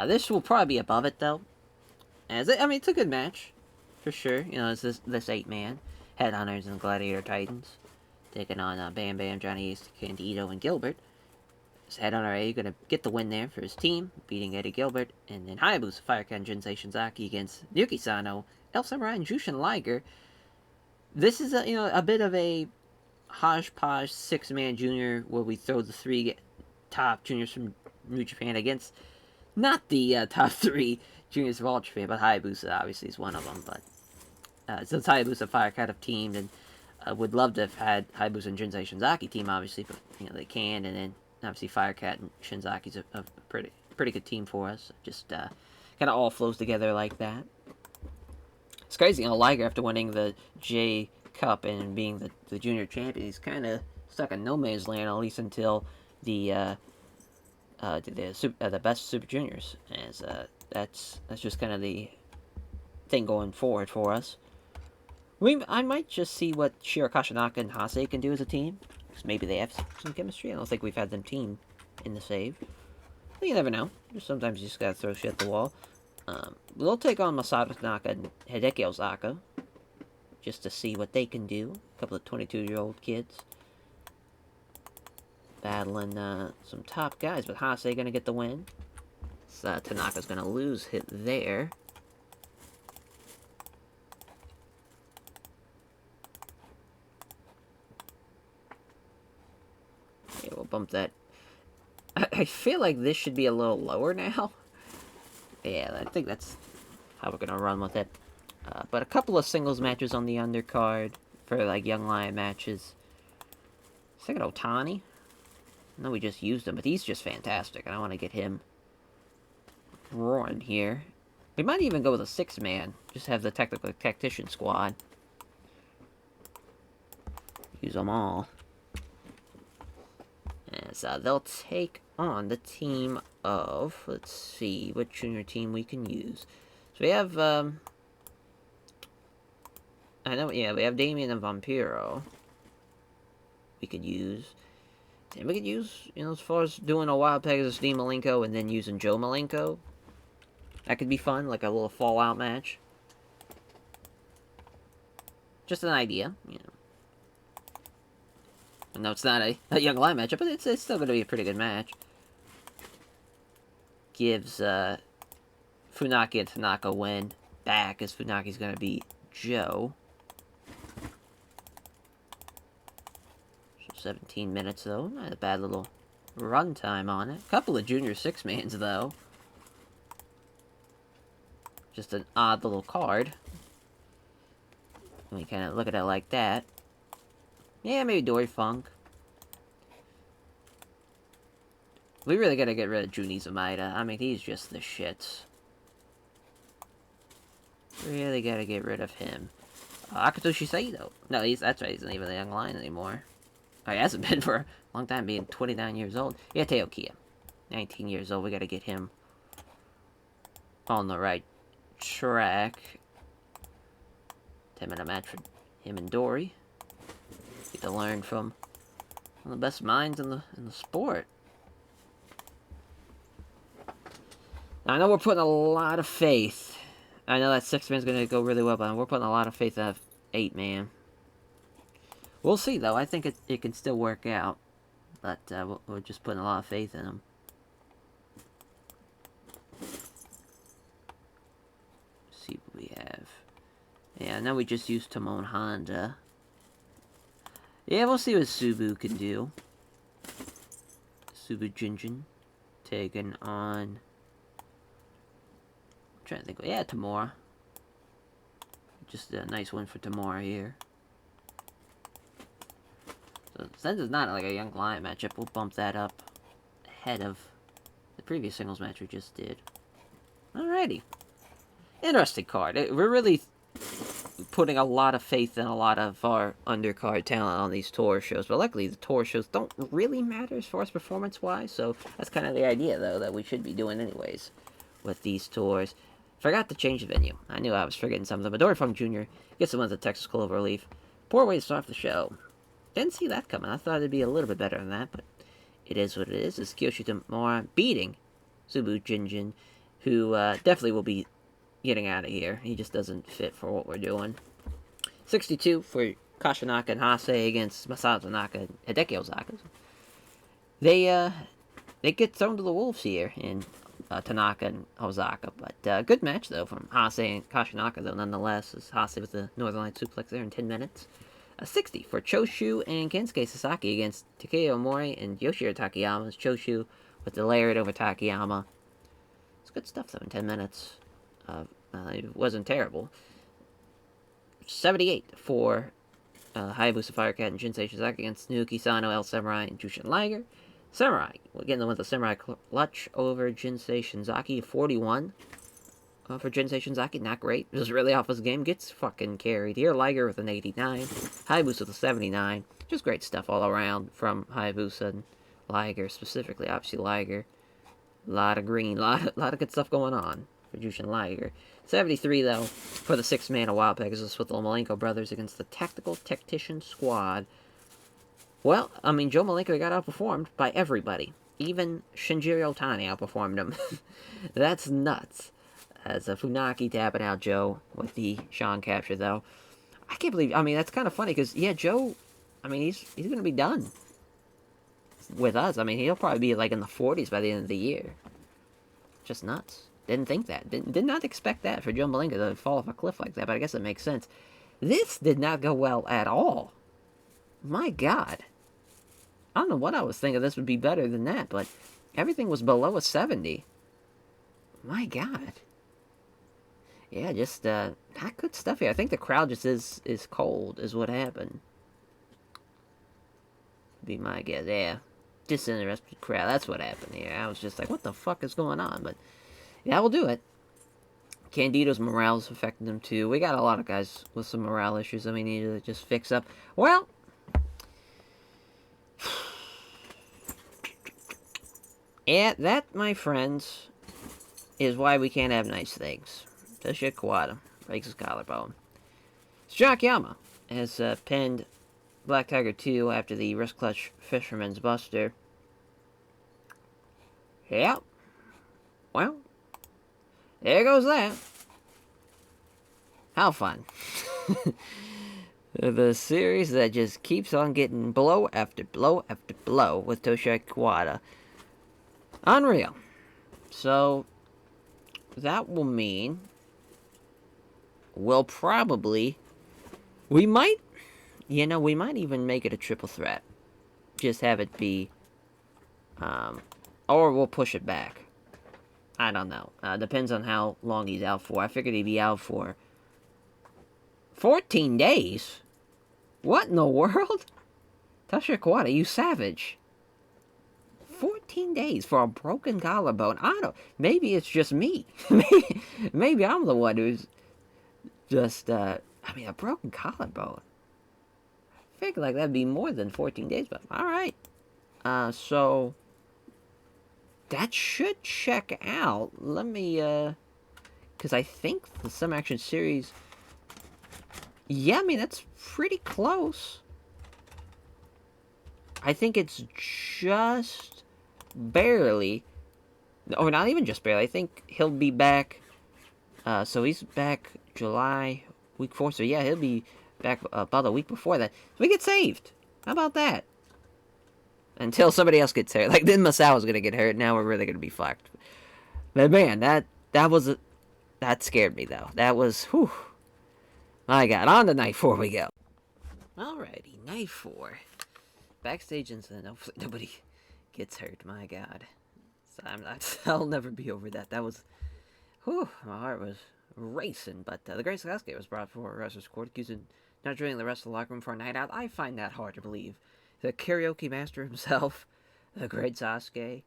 This will probably be above it, though. I mean, it's a good match. For sure. You know, it's this 8-man. Headhunters and Gladiator Titans. Taking on Bam Bam, Johnny Ace, Candido, and Gilbert. Is Headhunter A going to get the win there for his team, beating Eddie Gilbert. And then Hayabusa, Firecat, Jinsei Shinzaki against Nuki Sano, El Samurai, and Jushin Liger. This is, a bit of a hodgepodge 6-man junior where we throw the 3 top juniors from New Japan against not the top 3 juniors of all Japan, but Hayabusa obviously is one of them. But since Hayabusa Firecat have teamed, and would love to have had Hayabusa and Jinsei Shinzaki team, obviously, but they can. And then obviously Firecat and Shinzaki's a pretty good team for us. Just kind of all flows together like that. It's crazy, Liger, after winning the J Cup and being the junior champion, he's kind of stuck in no man's land, at least until the best Super Juniors. As that's just kind of the thing going forward for us. I might just see what Shiro Kashinaka and Hase can do as a team, because maybe they have some chemistry. I don't think we've had them team in the save. But you never know. Sometimes you just gotta throw shit at the wall. We'll take on Masato Tanaka and Hideki Ozaka, just to see what they can do. A couple of 22-year-old kids battling some top guys, but Hase gonna get the win. So, Tanaka's gonna lose hit there. Okay, we'll bump that. I feel like this should be a little lower now. Yeah, I think that's how we're gonna run with it. But a couple of singles matches on the undercard for like Young Lion matches. Second Otani. I know we just used him, but he's just fantastic, and I want to get him roaring here. We might even go with a 6-man. Just have the technical tactician squad. Use them all. And so they'll take on the team of... Let's see what junior team we can use. So we have... I know, yeah, we have Damien and Vampiro. We could use... And we could use, you know, as far as doing a Wild Pegasus Steve Malenko and then using Joe Malenko. That could be fun, like a little fallout match. Just an idea, you know. I know it's not a Young Lion matchup, but it's still going to be a pretty good match. Gives Funaki and Tanaka win back, as Funaki's going to beat Joe. 17 minutes, though. Not a bad little run time on it. Couple of junior 6-mans, though. Just an odd little card. When you kind of look at it like that. Yeah, maybe Dory Funk. We really gotta get rid of Juni Zamaida. I mean, he's just the shits. Really gotta get rid of him. Akatoshi Saito. No, that's right, he's not even a Young Lion anymore. Oh, he hasn't been for a long time, being 29 years old. Yeah, Teo Kia. 19 years old. We gotta get him on the right track. 10-minute match for him and Dory. Get to learn from one of the best minds in the sport. Now, I know we're putting a lot of faith. I know that 6-man's gonna go really well, but we're putting a lot of faith in that 8-man. We'll see, though. I think it can still work out. But we're just putting a lot of faith in him. Let's see what we have. Yeah, now we just used Timon Honda. Yeah, we'll see what Subu can do. Subu Jinjin taking on... I'm trying to think. Yeah, Tamura. Just a nice win for Tamura here. So since it's not like a Young Lion matchup, we'll bump that up ahead of the previous singles match we just did. Alrighty. Interesting card. We're really putting a lot of faith in a lot of our undercard talent on these tour shows, but luckily the tour shows don't really matter as far as performance-wise, so that's kind of the idea, though, that we should be doing anyways with these tours. Forgot to change the venue. I knew I was forgetting something, but Dory Funk Jr. gets the win at the Texas Cloverleaf. Poor way to start off the show. Didn't see that coming. I thought it'd be a little bit better than that, but it is what it is. It's Kyoshi Tamura beating Subu Jinjin, who definitely will be getting out of here. He just doesn't fit for what we're doing. 62 for Kashinaka and Hase against Masato Tanaka and Hideki Ozaka. They get thrown to the wolves here in Tanaka and Ozaka. But good match, though, from Hase and Kashinaka, though, nonetheless, as Hase with the Northern Light suplex there in 10 minutes. 60 for Choshu and Kensuke Sasaki against Takeo Omori and Yoshiro Takayama. As Choshu with the layered over Takayama. It's good stuff, though, in 10 minutes. It wasn't terrible. 78 for Hayabusa Firecat and Shinsei Shizaki against Nuki Sano, El Samurai, and Jushin Liger. Samurai, getting the win with the Samurai Clutch over Jinsei Shinzaki. 41 for Jinsei Shinzaki. Not great. It was really off his game. Gets fucking carried here. Liger with an 89. Hayabusa with a 79. Just great stuff all around from Hayabusa and Liger, specifically, obviously, Liger. A lot of green. lot of good stuff going on for Jushin Liger. 73, though, for the 6-man of Wild Pegasus with the Malenko brothers against the Tactical Tactician Squad. Well, I mean, Joe Malenko got outperformed by everybody. Even Shinjiro Otani outperformed him. That's nuts. As Funaki tapping out Joe with the Sean capture, though. I can't believe... I mean, that's kind of funny, because, yeah, Joe... I mean, he's going to be done with us. I mean, he'll probably be, like, in the 40s by the end of the year. Just nuts. Didn't think that. Did not expect that for Joe Malenko to fall off a cliff like that, but I guess it makes sense. This did not go well at all. My God. I don't know what I was thinking this would be better than that, but everything was below a 70. My God. Yeah, just not good stuff here. I think the crowd just is cold, is what happened. Be my guess. Yeah, disinterested crowd. That's what happened here. I was just like, what the fuck is going on? But yeah, we'll do it. Candido's morale is affecting them too. We got a lot of guys with some morale issues that we need to just fix up. Well, yeah, that, my friends, is why we can't have nice things. Toshiya Kawada breaks his collarbone. Akiyama has pinned Black Tiger 2 after the wrist clutch Fisherman's Buster. Yep. Well, there goes that. How fun. The series that just keeps on getting blow after blow after blow with Toshiya Kawada. Unreal. So, that will mean we'll probably... We might even make it a triple threat. Just have it be... or we'll push it back. I don't know. Depends on how long he's out for. I figured he'd be out for 14 days? What in the world? Toshiya Kawada, you savage. 14 days for a broken collarbone. I don't... Maybe it's just me. maybe I'm the one who's just, a broken collarbone. I feel like that'd be more than 14 days, but alright. So... That should check out. Let me, because I think the Summer Action Series... Yeah, that's pretty close. I think it's just barely... Or not even just barely. I think he'll be back... so he's back July, week 4. So yeah, he'll be back about a week before that. So we get saved. How about that? Until somebody else gets hurt. Like, then Masao's gonna get hurt. Now we're really gonna be fucked. But man, that scared me, though. That was... Whew. My God, on to night 4 we go. Alrighty, night 4. Backstage incident. Hopefully nobody gets hurt. My God, so I'll never be over that. That was, whew, my heart was racing. But the Great Sasuke was brought before a wrestler's court, accusing not joining the rest of the locker room for a night out. I find that hard to believe. The karaoke master himself, the Great Sasuke.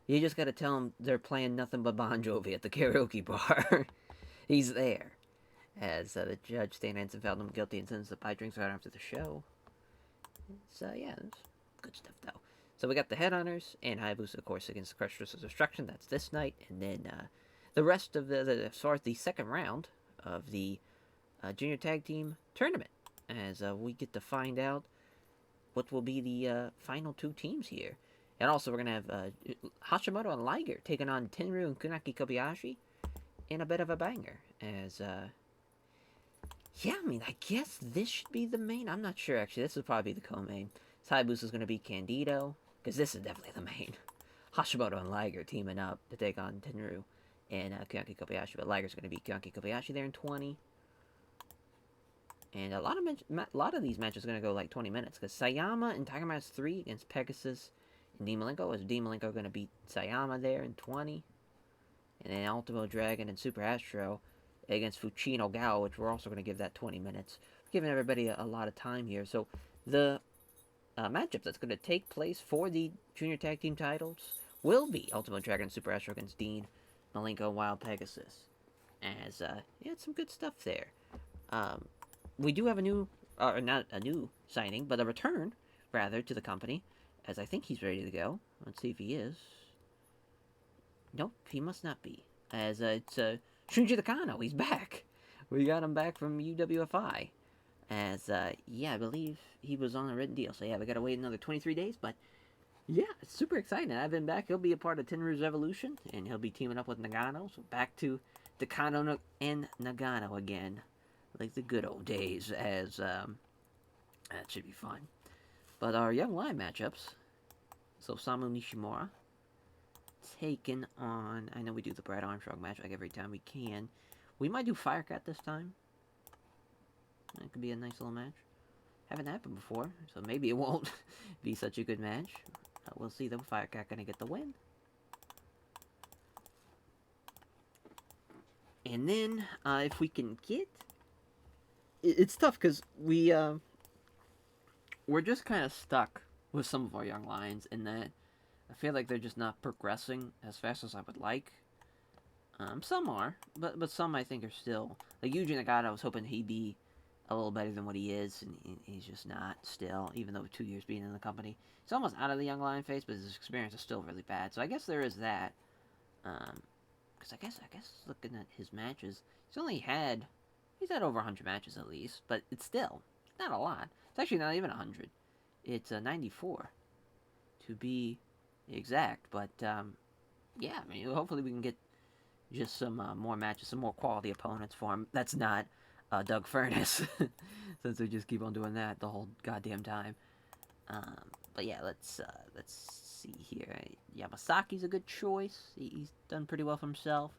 You just gotta tell him they're playing nothing but Bon Jovi at the karaoke bar. He's there. As the judge, Stan Hansen, found him guilty and sentenced to buy drinks right after the show. So, yeah, it's good stuff, though. So we got the Headhunters and Hayabusa, of course, against the Crushers of Destruction. That's this night. And then the rest of as far as the second round of the Junior Tag Team Tournament. As we get to find out what will be the final 2 teams here. And also, we're going to have Hashimoto and Liger taking on Tenryu and Kunaki Kobayashi in a bit of a banger. As, yeah, I guess this should be the main. I'm not sure, actually. This will probably be the co-main. Hayabusa is going to be Candido, because this is definitely the main. Hashimoto and Liger teaming up to take on Tenryu and Kunaki Kobayashi. But Liger's going to be Kunaki Kobayashi there in 20. And a lot of these matches are going to go like 20 minutes. Because Sayama and Tiger Mask 3 against Pegasus and Dean Malenko. Is Dean Malenko going to beat Sayama there in 20? And then Ultimo Dragon and Super Astro against Fuchino Gao, which we're also going to give that 20 minutes. We're giving everybody a lot of time here. So the matchup that's going to take place for the Junior Tag Team titles will be Ultimo Dragon and Super Astro against Dean Malenko, Wild Pegasus. As, yeah, it's some good stuff there. We do have a new, or not a new signing, but a return, rather, to the company, as I think he's ready to go. Let's see if he is. Nope, he must not be. As, it's, Shunji Takano, he's back. We got him back from UWFI. As, yeah, I believe he was on a written deal. So, yeah, we gotta wait another 23 days, but, yeah, it's super exciting. I've been back. He'll be a part of Tenryu's Evolution, and he'll be teaming up with Nagano. So, back to Takano and Nagano again. Like the good old days, as, that should be fun. But our Young Lion matchups, so Samu Nishimura, taken on, I know we do the Brad Armstrong match like every time we can. We might do Firecat this time. That could be a nice little match. Haven't happened before, so maybe it won't be such a good match. We'll see though. Firecat gonna get the win. And then if we can get, it's tough because we're just kind of stuck with some of our young lions in that I feel like they're just not progressing as fast as I would like. Some are, but some I think are still like Yuji Nagata. I was hoping he'd be a little better than what he is, and he's just not still. Even though 2 years being in the company, he's almost out of the young lion phase, but his experience is still really bad. So I guess there is that. Because I guess looking at his matches, he's had over 100 matches at least, but it's still not a lot. It's actually not even 100. It's 94 to be exact. But yeah, I mean, hopefully we can get just some more matches, some more quality opponents for him. That's not Doug Furness, since we just keep on doing that the whole goddamn time. But yeah, let's see here. Yamasaki's a good choice. He's done pretty well for himself.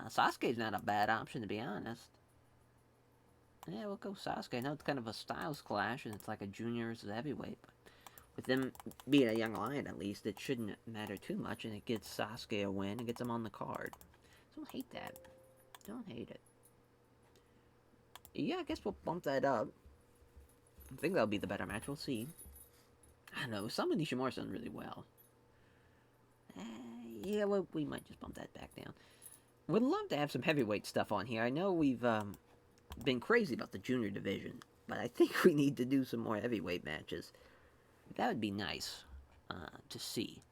Sasuke's not a bad option, to be honest. Yeah, we'll go Sasuke. I know it's kind of a styles clash, and it's like a junior versus heavyweight, but with them being a young lion, at least, it shouldn't matter too much, and it gets Sasuke a win and gets him on the card. Don't hate that. Don't hate it. Yeah, I guess we'll bump that up. I think that'll be the better match. We'll see. I don't know. Some of Nishimura's done really well. Yeah, well, we might just bump that back down. Would love to have some heavyweight stuff on here. I know we've been crazy about the junior division, but I think we need to do some more heavyweight matches. That would be nice to see.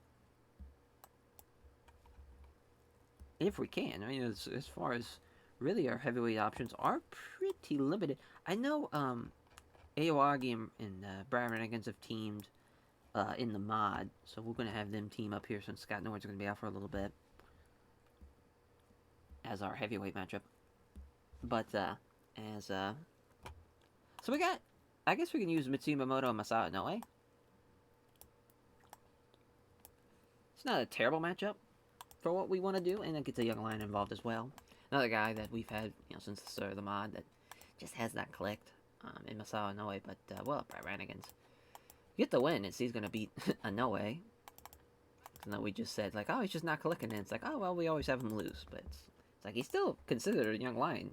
If we can. I mean, as far as really our heavyweight options are pretty limited. I know Aoyagi and Brad Renegans have teamed in the mod, so we're going to have them team up here since Scott Norton's going to be out for a little bit as our heavyweight matchup. But so we got, I guess we can use Mitsuya Momoto and Masao Inoue. It's not a terrible matchup for what we want to do, and it gets a young lion involved as well. Another guy that we've had, since the start of the mod that just has not clicked in Masao Inoue, but well, Brad Renegans. Get the win, he's going to beat Inoue. And then we just said, like, oh, he's just not clicking, and it's like, oh, well, we always have him lose, but it's like he's still considered a young lion.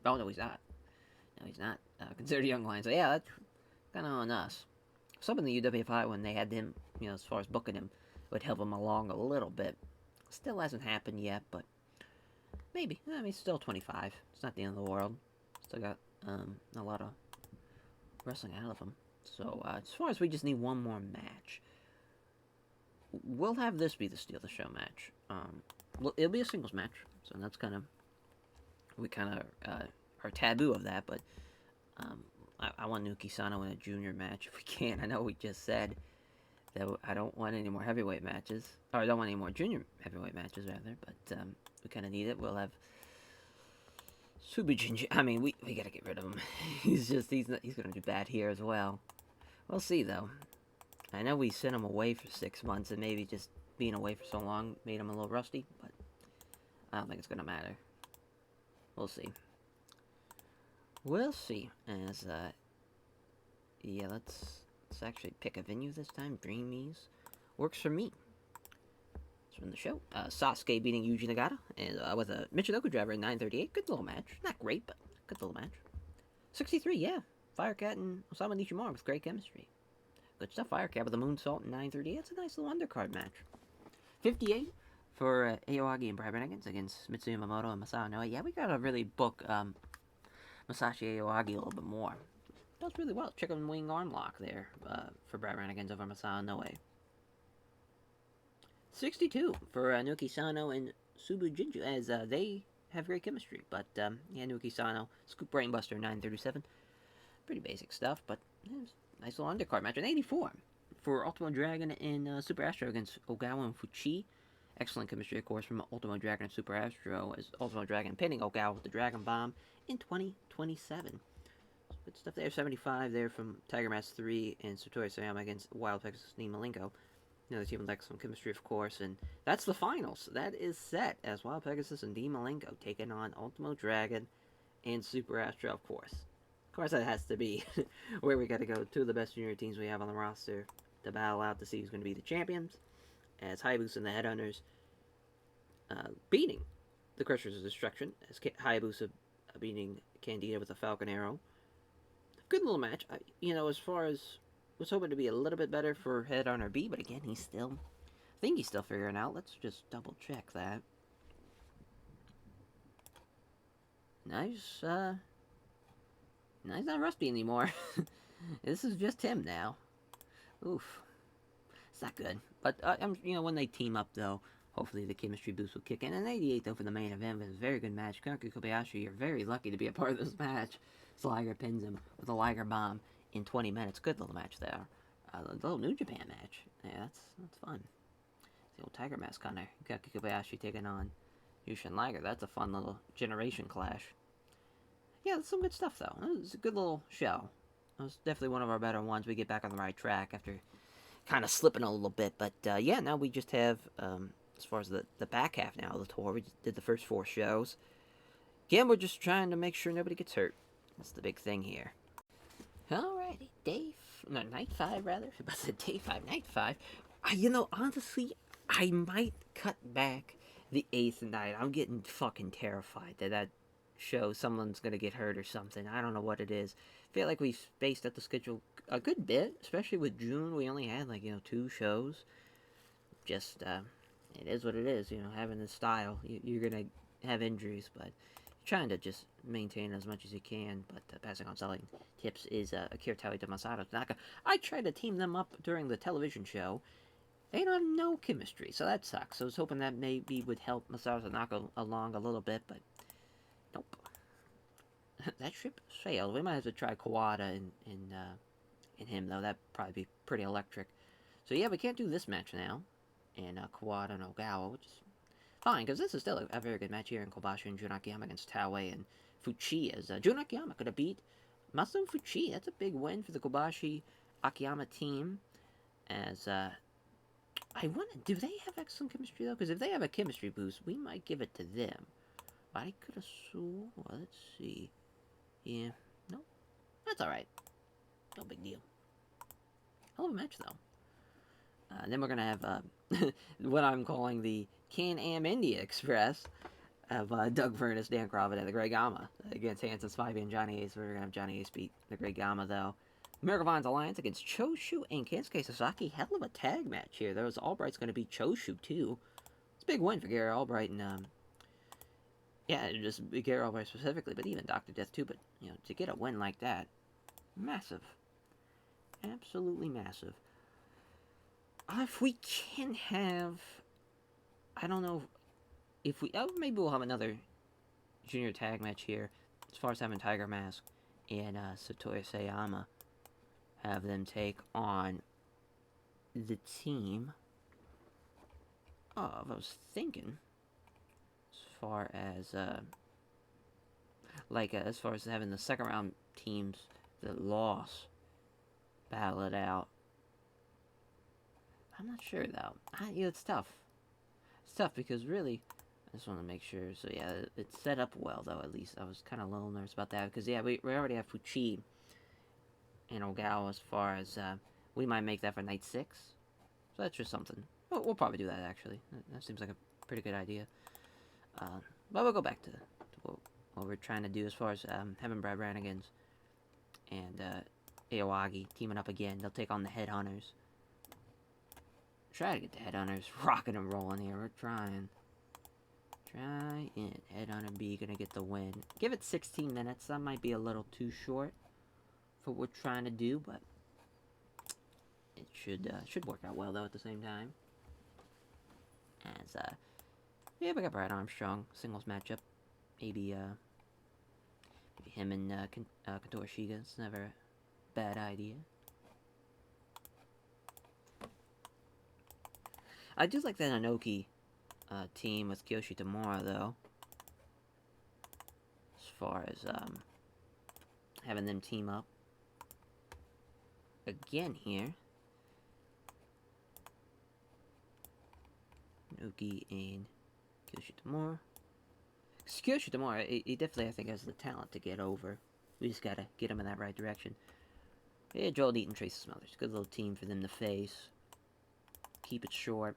Oh, no, he's not. No, he's not considered a young lion. So, yeah, that's kind of on us. Some in the UWFI, when they had him, as far as booking him, would help him along a little bit. Still hasn't happened yet, but maybe. I mean, still 25. It's not the end of the world. Still got a lot of wrestling out of him. So, as far as we just need one more match, we'll have this be the Steal the Show match. Well, it'll be a singles match, so that's we are taboo of that, but I want Nuki Sano in a junior match if we can. I know we just said that I don't want any more heavyweight matches, or I don't want any more junior heavyweight matches, rather, but we kind of need it. We'll have Subujinji. I mean, we gotta get rid of him. he's gonna do bad here as well. We'll see, though. I know we sent him away for 6 months, and maybe just being away for so long made him a little rusty, but I don't think it's gonna matter. We'll see. We'll see. As yeah, let's actually pick a venue this time. Dreamies works for me. Let's run the show. Sasuke beating Yuji Nagata, and with a Michinoku driver in 9:38. Good little match. Not great, but good little match. 63, yeah. Firecat and Osamu Nishimura with great chemistry. Good stuff. Firecat with a moonsault in 9:38. It's a nice little undercard match. 58 for Aoyagi and Brad Renegans against Mitsuya Momoto and Masao Inoue. Yeah, we gotta really book Masashi Aoyagi a little bit more. Does really well. Chicken wing arm lock there for Brad Renegans over Masao Inoue. 62 for Nuki Sano and Subujinju, as they have great chemistry. But yeah, Nuki Sano, Scoop Brainbuster 9:37. Pretty basic stuff, but nice little undercard match. And 84 for Ultimo Dragon and Super Astro against Ogawa and Fuchi. Excellent chemistry, of course, from Ultimo Dragon and Super Astro, as Ultimo Dragon pinning Ogawa with the Dragon Bomb in 2027. Good stuff there. 75 there from Tiger Mask 3 and Satori Sayama against Wild Pegasus and Malenko. Another team with excellent chemistry, of course, and that's the finals. That is set as Wild Pegasus and Dean Malenko taking on Ultimo Dragon and Super Astro, of course. Of course, that has to be where we got to go. Two of the best junior teams we have on the roster to battle out to see who's going to be the champions, as Hayabusa and the Headhunters beating the Crushers of Destruction, as Hayabusa beating Candida with a Falcon Arrow. Good little match. As far as was hoping to be a little bit better for Headhunter B, but again, I think he's still figuring out. Let's just double check that. Nice, no, he's not rusty anymore. This is just him now. Oof. It's not good. But, when they team up, though, hopefully the chemistry boost will kick in. And 88, though, for the main event was a very good match. Kaneki Kobayashi, you're very lucky to be a part of this match. Liger pins him with a Liger bomb in 20 minutes. Good little match there. A little New Japan match. Yeah, that's fun. The old Tiger Mask on there. Kaneki Kobayashi taking on Yushin Liger. That's a fun little generation clash. Yeah, that's some good stuff, though. It was a good little show. It was definitely one of our better ones. We get back on the right track after kind of slipping a little bit. But, yeah, now we just have, as far as the back half now of the tour, we just did the first 4 shows. Again, we're just trying to make sure nobody gets hurt. That's the big thing here. Alrighty, night 5, rather. About to day 5, night 5. Honestly, I might cut back the 8th night. I'm getting fucking terrified that show someone's gonna get hurt or something. I don't know what it is. I feel like we spaced out the schedule a good bit, especially with June. We only had 2 shows. Just it is what it is. Having this style, you're gonna have injuries, but trying to just maintain as much as you can. But passing on selling tips is Akira Taui to Masato Tanaka. I tried to team them up during the television show. They don't have no chemistry, so that sucks. So I was hoping that maybe would help Masato Tanaka along a little bit, but nope. That ship failed. We might have to try Kawada in him, though. That'd probably be pretty electric. So yeah, we can't do this match now. And Kawada and Ogawa, which is fine, because this is still a very good match here in Kobashi and Jun Akiyama against Taue and Fuchi, as Jun Akiyama could have beat Masato Fuchi. That's a big win for the Kobashi Akiyama team. As, I wonder, do they have excellent chemistry, though? Because if they have a chemistry boost, we might give it to them. But I could have sworn, let's see. Yeah, no, that's alright. No big deal. Hell of a match, though. Then we're going to have what I'm calling the Can-Am India Express of Doug Furnace, Dan Crawford, and the Grey Gama against Hanson Spivey and Johnny Ace. We're going to have Johnny Ace beat the Grey Gama, though. Miracle Vines Alliance against Choshu and Kensuke Sasaki. Hell of a tag match here. There was Albright's going to beat Choshu, too. It's a big win for Gary Albright and, yeah, just Gary Albright specifically, but even Dr. Death, too. But, to get a win like that, massive. Absolutely massive. If we can have, I don't know if we, maybe we'll have another junior tag match here, as far as having Tiger Mask and Satoya Sayama have them take on the team of, I was thinking, as far as, as far as having the second round teams that lost battle it out. I'm not sure, though. It's tough. It's tough because, really, I just want to make sure. So, yeah, it's set up well, though, at least. I was kind of a little nervous about that because, yeah, we already have Fuchi and Ogawa as far as, we might make that for night 6. So that's just something. We'll probably do that, actually. That seems like a pretty good idea. But we'll go back to what we're trying to do as far as having Brad Brannigan's and Aoyagi teaming up again. They'll take on the Headhunters. Try to get the Headhunters rocking and rolling here. We're trying. Try it. Headhunter B gonna get the win. Give it 16 minutes. That might be a little too short for what we're trying to do, but it should work out well, though, at the same time. As, yeah, we got Brad Armstrong. Singles matchup. Maybe him and Katori Shiga. It's never a bad idea. I do like that Inoki team with Kiyoshi Tamura, though. As far as having them team up again here. Inoki and Kiyoshi Tamura. Kiyoshi Tamura, he definitely, I think, has the talent to get over. We just gotta get him in that right direction. Yeah, Joel Deaton, Tracy Smothers. Good little team for them to face. Keep it short.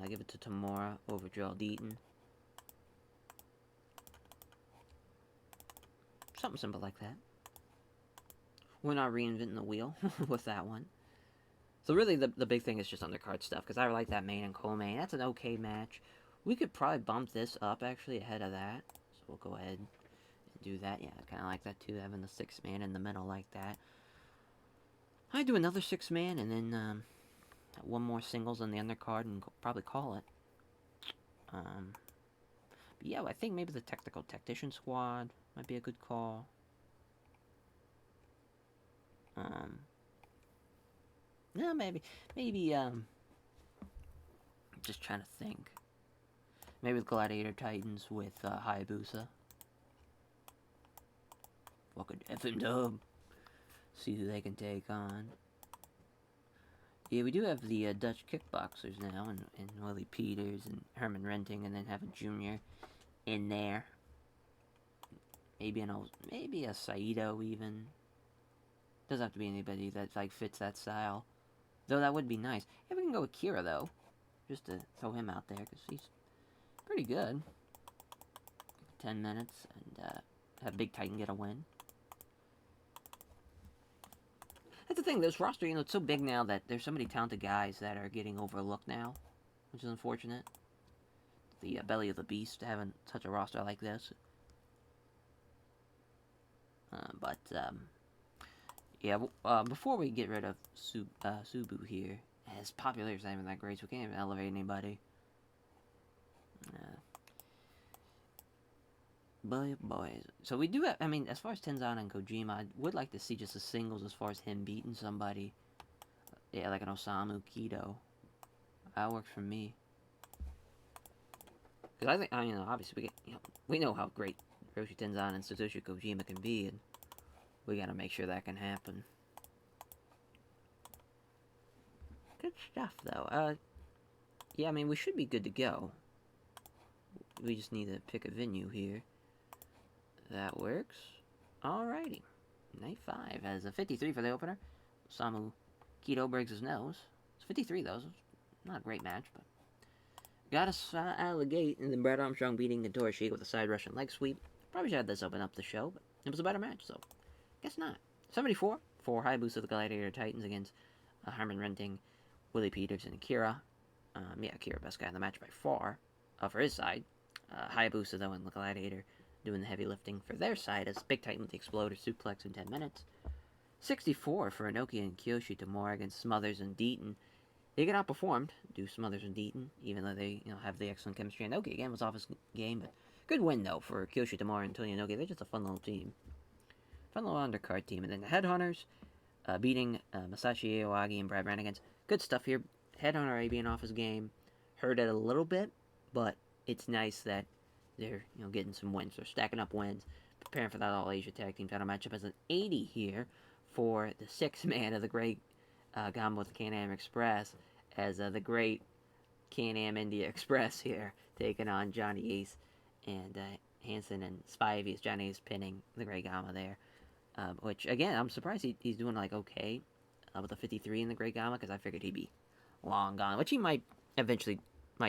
Give it to Tamura over Joel Deaton. something simple like that. We're not reinventing the wheel with that one. So really, the big thing is just undercard stuff, because I like that main and co-main. That's an okay match. We could probably bump this up, actually, ahead of that. So we'll go ahead and do that. Yeah, I kind of like that, too, having the 6-man in the middle like that. I'd do another 6-man, and then one more singles on the undercard, and probably call it. But yeah, I think maybe the Technical Tactician Squad might be a good call. No, maybe, just trying to think. Maybe the Gladiator Titans with Hayabusa. Fucking F and dub. See who they can take on. Yeah, we do have the Dutch kickboxers now, and Willie Peters and Herman Renting, and then have a junior in there. Maybe a Saito even. Doesn't have to be anybody that like fits that style. Though that would be nice. Yeah, we can go with Kira though, just to throw him out there because he's pretty good. 10 minutes and have Big Titan get a win. That's the thing. This roster, it's so big now that there's so many talented guys that are getting overlooked now, which is unfortunate. The belly of the beast having such a roster like this. Yeah, before we get rid of Subu here, his popularity is not even that great, so we can't even elevate anybody. Boys. So we do have, as far as Tenzan and Kojima, I would like to see just the singles as far as him beating somebody. Yeah, like an Osamu Kido. That works for me. Because I think, obviously, we know how great Hiroshi Tenzan and Satoshi Kojima can be, and we gotta make sure that can happen. Good stuff, though. Yeah, we should be good to go. We just need to pick a venue here. That works. Alrighty. Night 5 has a 53 for the opener. Osamu Kido breaks his nose. It's 53, though, so not a great match, but got us out of the gate, and then Brad Armstrong beating Gattori Sheik with a side Russian leg sweep. Probably should have this open up the show, but it was a better match, so guess not. 74 for Hayabusa the Gladiator Titans against Herman Renting, Willie Peters, and Akira. Akira, best guy in the match by far, for his side. Hayabusa, though, and the Gladiator doing the heavy lifting for their side as Big Titan with the Exploder suplex in 10 minutes. 64 for Inoki and Kiyoshi Tamura against Smothers and Deaton. They get outperformed, do Smothers and Deaton, even though they have the excellent chemistry. Inoki, again, was off his game, but good win, though, for Kiyoshi Tamura and Tony Inoki. They're just a fun little team. Fun little undercard team. And then the Headhunters beating Masashi Iwagi and Brad Brannigan's. Good stuff here. Headhunter already being off his game. Hurt it a little bit, but it's nice that they're getting some wins. They're stacking up wins, preparing for that All-Asia Tag Team title matchup as an 80 here for the 6-man of the great Gama with the Can-Am Express, as the great Can-Am India Express here taking on Johnny Ace and Hansen and Spivey as Johnny Ace pinning the great Gama there. Which, again, I'm surprised he's doing okay with a 53 in the great Gama, because I figured he'd be long gone, which he might eventually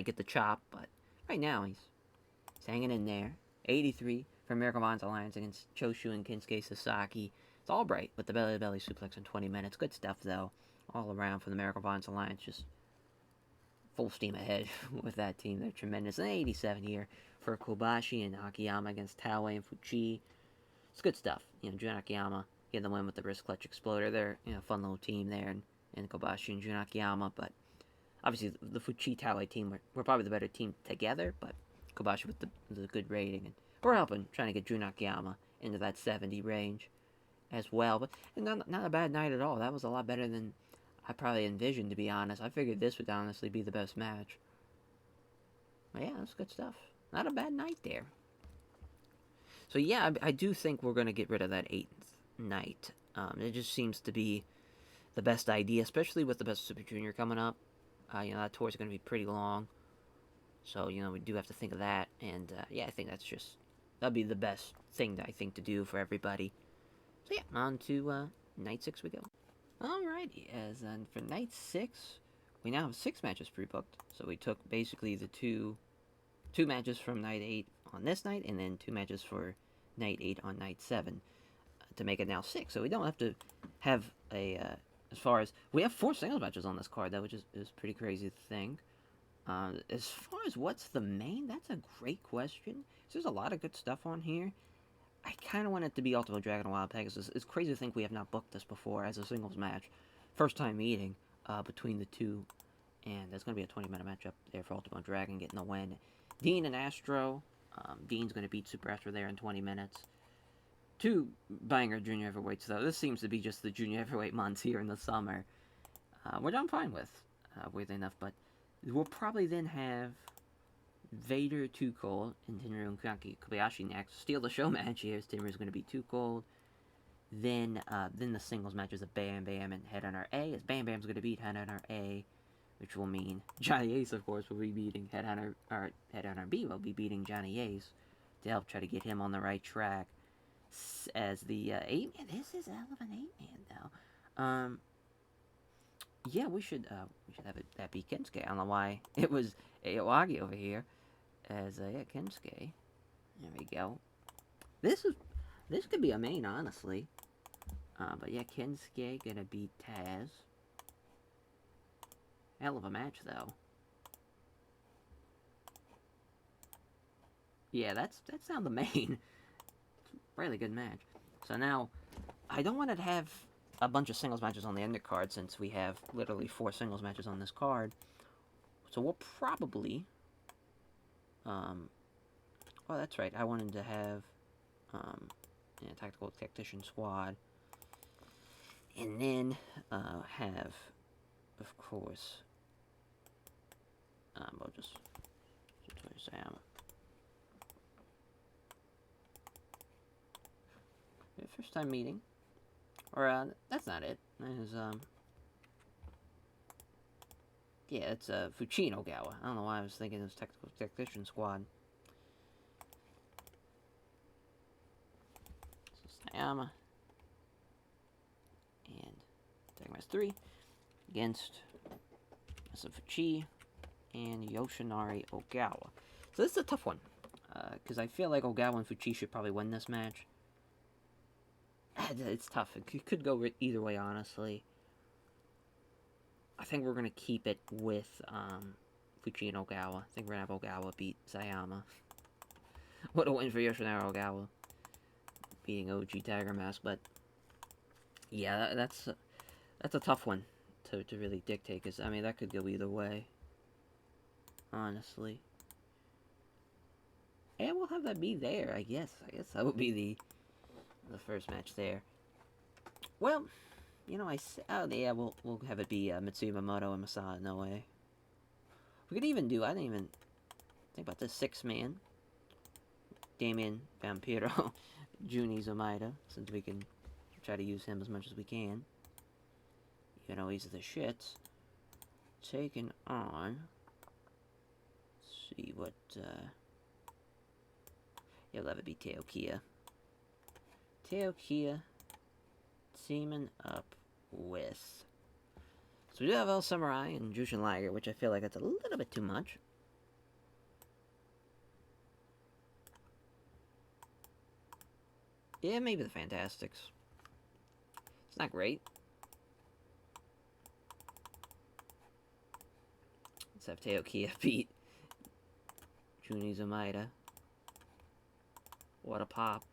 get the chop, but right now he's hanging in there. 83 for Miracle Bonds Alliance against Choshu and Kinsuke Sasaki. It's all bright with the belly-to-belly suplex in 20 minutes. Good stuff, though, all around from the Miracle Bonds Alliance. Just full steam ahead with that team. They're tremendous. And 87 here for Kobashi and Akiyama against Taue and Fuchi. It's good stuff. Jun Akiyama getting the win with the wrist clutch exploder. They're a fun little team there, and Kobashi and Jun Akiyama. But obviously, the Fuchi Taue team were probably the better team together, but Kobashi with the good rating, and we're helping, trying to get Jun Akiyama into that 70 range as well. But not a bad night at all. That was a lot better than I probably envisioned, to be honest. I figured this would honestly be the best match. But yeah, that's good stuff. Not a bad night there. So yeah, I do think we're going to get rid of that 8th night. It just seems to be the best idea, especially with the Best Super Junior coming up. That tour is going to be pretty long. So, we do have to think of that. And, I think that'd be the best thing that I think to do for everybody. So, yeah, on to night 6 we go. Alrighty, as for night 6, we now have 6 matches pre-booked. So we took basically the two matches from night 8 on this night, and then 2 matches for night 8 on night 7 to make it now 6. So we don't have to have a. As far as. We have 4 singles matches on this card, though, which is pretty crazy to think. As far as what's the main, that's a great question. There's a lot of good stuff on here. I kind of want it to be Ultimate Dragon and Wild Pegasus. It's crazy to think we have not booked this before as a singles match. First time meeting between the two. And there's going to be a 20-minute matchup there for Ultimate Dragon getting the win. Dean and Astro. Dean's going to beat Super Astro there in 20 minutes. 2 banger junior heavyweights, though. This seems to be just the junior heavyweight months here in the summer. Which I'm fine with, weirdly enough. But we'll probably then have Vader, Too Cold, and Tenryu and Kobayashi next. Steal the show match here. Tenryu's going to be Too Cold. Then the singles matches of Bam Bam and Headhunter A, as Bam Bam's going to beat Headhunter A, which will mean Johnny Ace, of course, will be beating Headhunter B will be beating Johnny Ace to help try to get him on the right track as the 8-man. This is a hell of an 8-man, though. Yeah, we should have that be Kensuke. I don't know why it was Aoyagi over here as yeah, Kensuke. There we go. This could be a main, honestly. But yeah, Kensuke gonna beat Taz. Hell of a match, though. Yeah, that's not the main. It's a really good match. So now, I don't want to have a bunch of singles matches on the undercard since we have literally 4 singles matches on this card. So we'll probably, oh, that's right. I wanted to have, yeah, Tactical Tactician Squad, and then have, of course, we'll just Sam. First time meeting. Or, that's not it. That is, yeah, it's, Fuchin Ogawa. I don't know why I was thinking it was Tactical Tactician Squad. So, Sayama. And Dragon Master 3 against Fuchi and Yoshinari Ogawa. So this is a tough one. Because I feel like Ogawa and Fuchi should probably win this match. It's tough. It could go either way, honestly. I think we're going to keep it with Fuchi and Ogawa. I think we're going to have Ogawa beat Sayama. What a win for Yoshinari Ogawa. Beating OG Tiger Mask. But, yeah, that's a tough one to really dictate. Because, I mean, that could go either way. Honestly. And we'll have that be there, I guess. I guess that would be the first match there. Well, you know, yeah, we'll have it be Mitsuya Moto and Masada Inoue. We could even do, I didn't even think about this 6-man. Damien Vampiro, Juni Zomaida, since we can try to use him as much as we can. You know, he's the shits. Taking on, let's see what, yeah, let it be Teokia. Teokia teaming up with, so we do have El Samurai and Jushin Liger, which I feel like that's a little bit too much. Yeah, maybe the Fantastics. It's not great. Let's have Teokia beat Juni Zomaida. What a pop.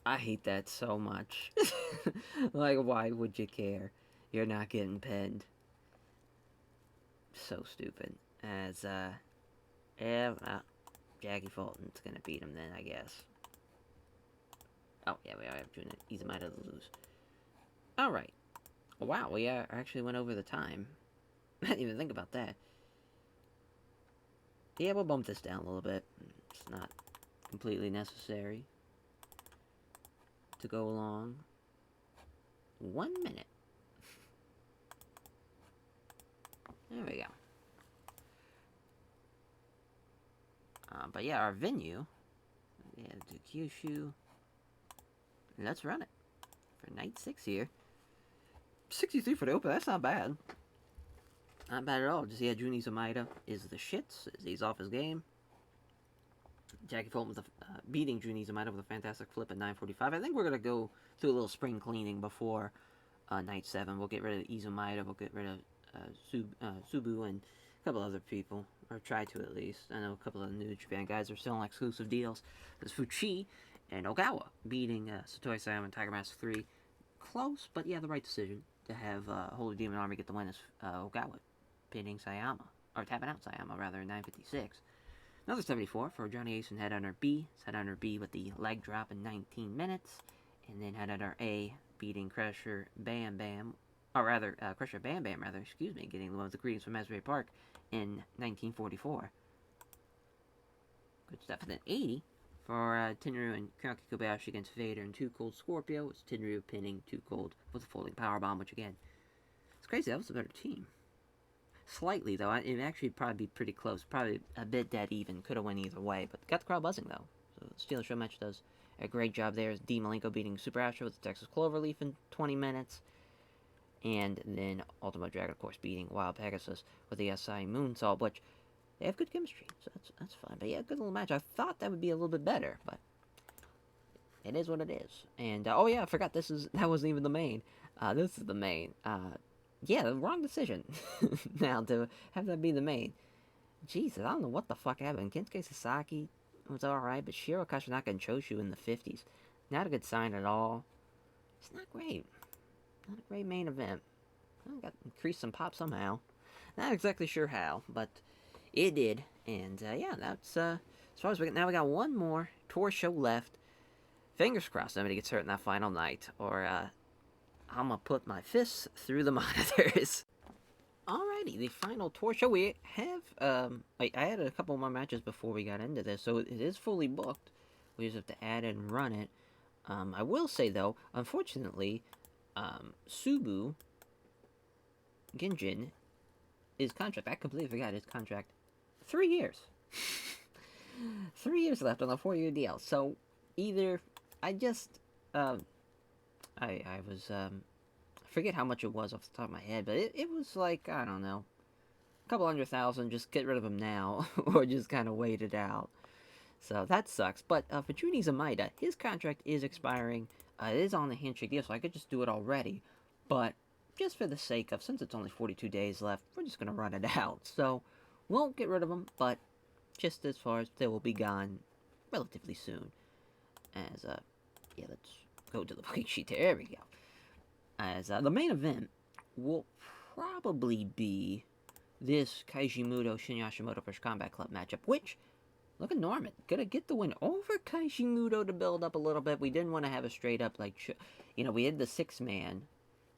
I hate that so much. Like, why would you care? You're not getting pinned. So stupid. As, yeah, well, Jackie Fulton's gonna beat him then, I guess. Oh, yeah, we have Juni Zomaida to lose. Alright. Wow, we actually went over the time. I didn't even think about that. Yeah, we'll bump this down a little bit. It's not completely necessary to go along. 1 minute. There we go. But yeah, our venue. Yeah, do Kyushu. Let's run it. For night 6 here. 63 for the open, that's not bad. Not bad at all. Just yeah, Jun Izumida is the shits. He's off his game. Jackie Fulton with beating Jun Izumida with a fantastic flip at 9:45. I think we're gonna go through a little spring cleaning before night 7. We'll get rid of Izumida. We'll get rid of Subu and a couple other people, or try to at least. I know a couple of the New Japan guys are still on exclusive deals. There's Fuchi and Ogawa beating Satoshi Sayama and Tiger Mask 3. Close, but yeah, the right decision to have Holy Demon Army get the win as Ogawa pinning Sayama, or tapping out Sayama rather, in 9:56. Another 74 for Johnny Ace and Headhunter B. Headhunter B with the leg drop in 19 minutes. And then Headhunter A beating Crusher Bam Bam, or rather, Crusher Bam Bam, rather, excuse me, getting the one with the greetings from Asbury Park in 1944. Good stuff. And then 80 for Tenryu and Naoki Kobayashi against Vader and Too Cold Scorpio. It's Tenryu pinning Too Cold with a folding powerbomb, which again, it's crazy. That was a better team. Slightly, though. It actually probably be pretty close. Probably a bit dead even. Could have went either way. But got the crowd buzzing, though. So the Steel Show match does a great job there. D. Malenko beating Super Astro with the Texas Cloverleaf in 20 minutes. And then Ultimo Dragon, of course, beating Wild Pegasus with the SI Moonsault, which they have good chemistry. So that's fine. But yeah, good little match. I thought that would be a little bit better. But it is what it is. And, oh yeah, I forgot that wasn't even the main. This is the main. Yeah, the wrong decision now to have that be the main. Jesus, I don't know what the fuck happened. Kensuke Sasaki was alright, but Shiro Kashinaka and Choshu in the 50s. Not a good sign at all. It's not great. Not a great main event. I got increased some pop somehow. Not exactly sure how, but it did. And yeah, that's as far as we got. Now we got one more tour show left. Fingers crossed somebody gets hurt in that final night, or I'm gonna put my fists through the monitors. Alrighty, the final tour show. We have, I added a couple more matches before we got into this, so it is fully booked. We just have to add and run it. I will say, though, unfortunately, Subu Ginjin, his contract, I completely forgot his contract, 3 years. 3 years left on a 4-year deal, so either, I was, I forget how much it was off the top of my head, but it was like, I don't know, a couple $100,000, just get rid of him now, or just kind of wait it out. So that sucks. But for Jun Izumida, his contract is expiring. It is on the handshake deal, so I could just do it already. But just for the sake of, since it's only 42 days left, we're just going to run it out. So, won't get rid of him, but just as far as they will be gone relatively soon. As, yeah, let's go to the booking sheet. There we go. As the main event will probably be this Kaiji Muto Shinya Hashimoto vs. Combat Club matchup, which, look at Norman, gonna get the win over Kaiji Muto to build up a little bit. We didn't want to have a straight up, like, we had the 6-man,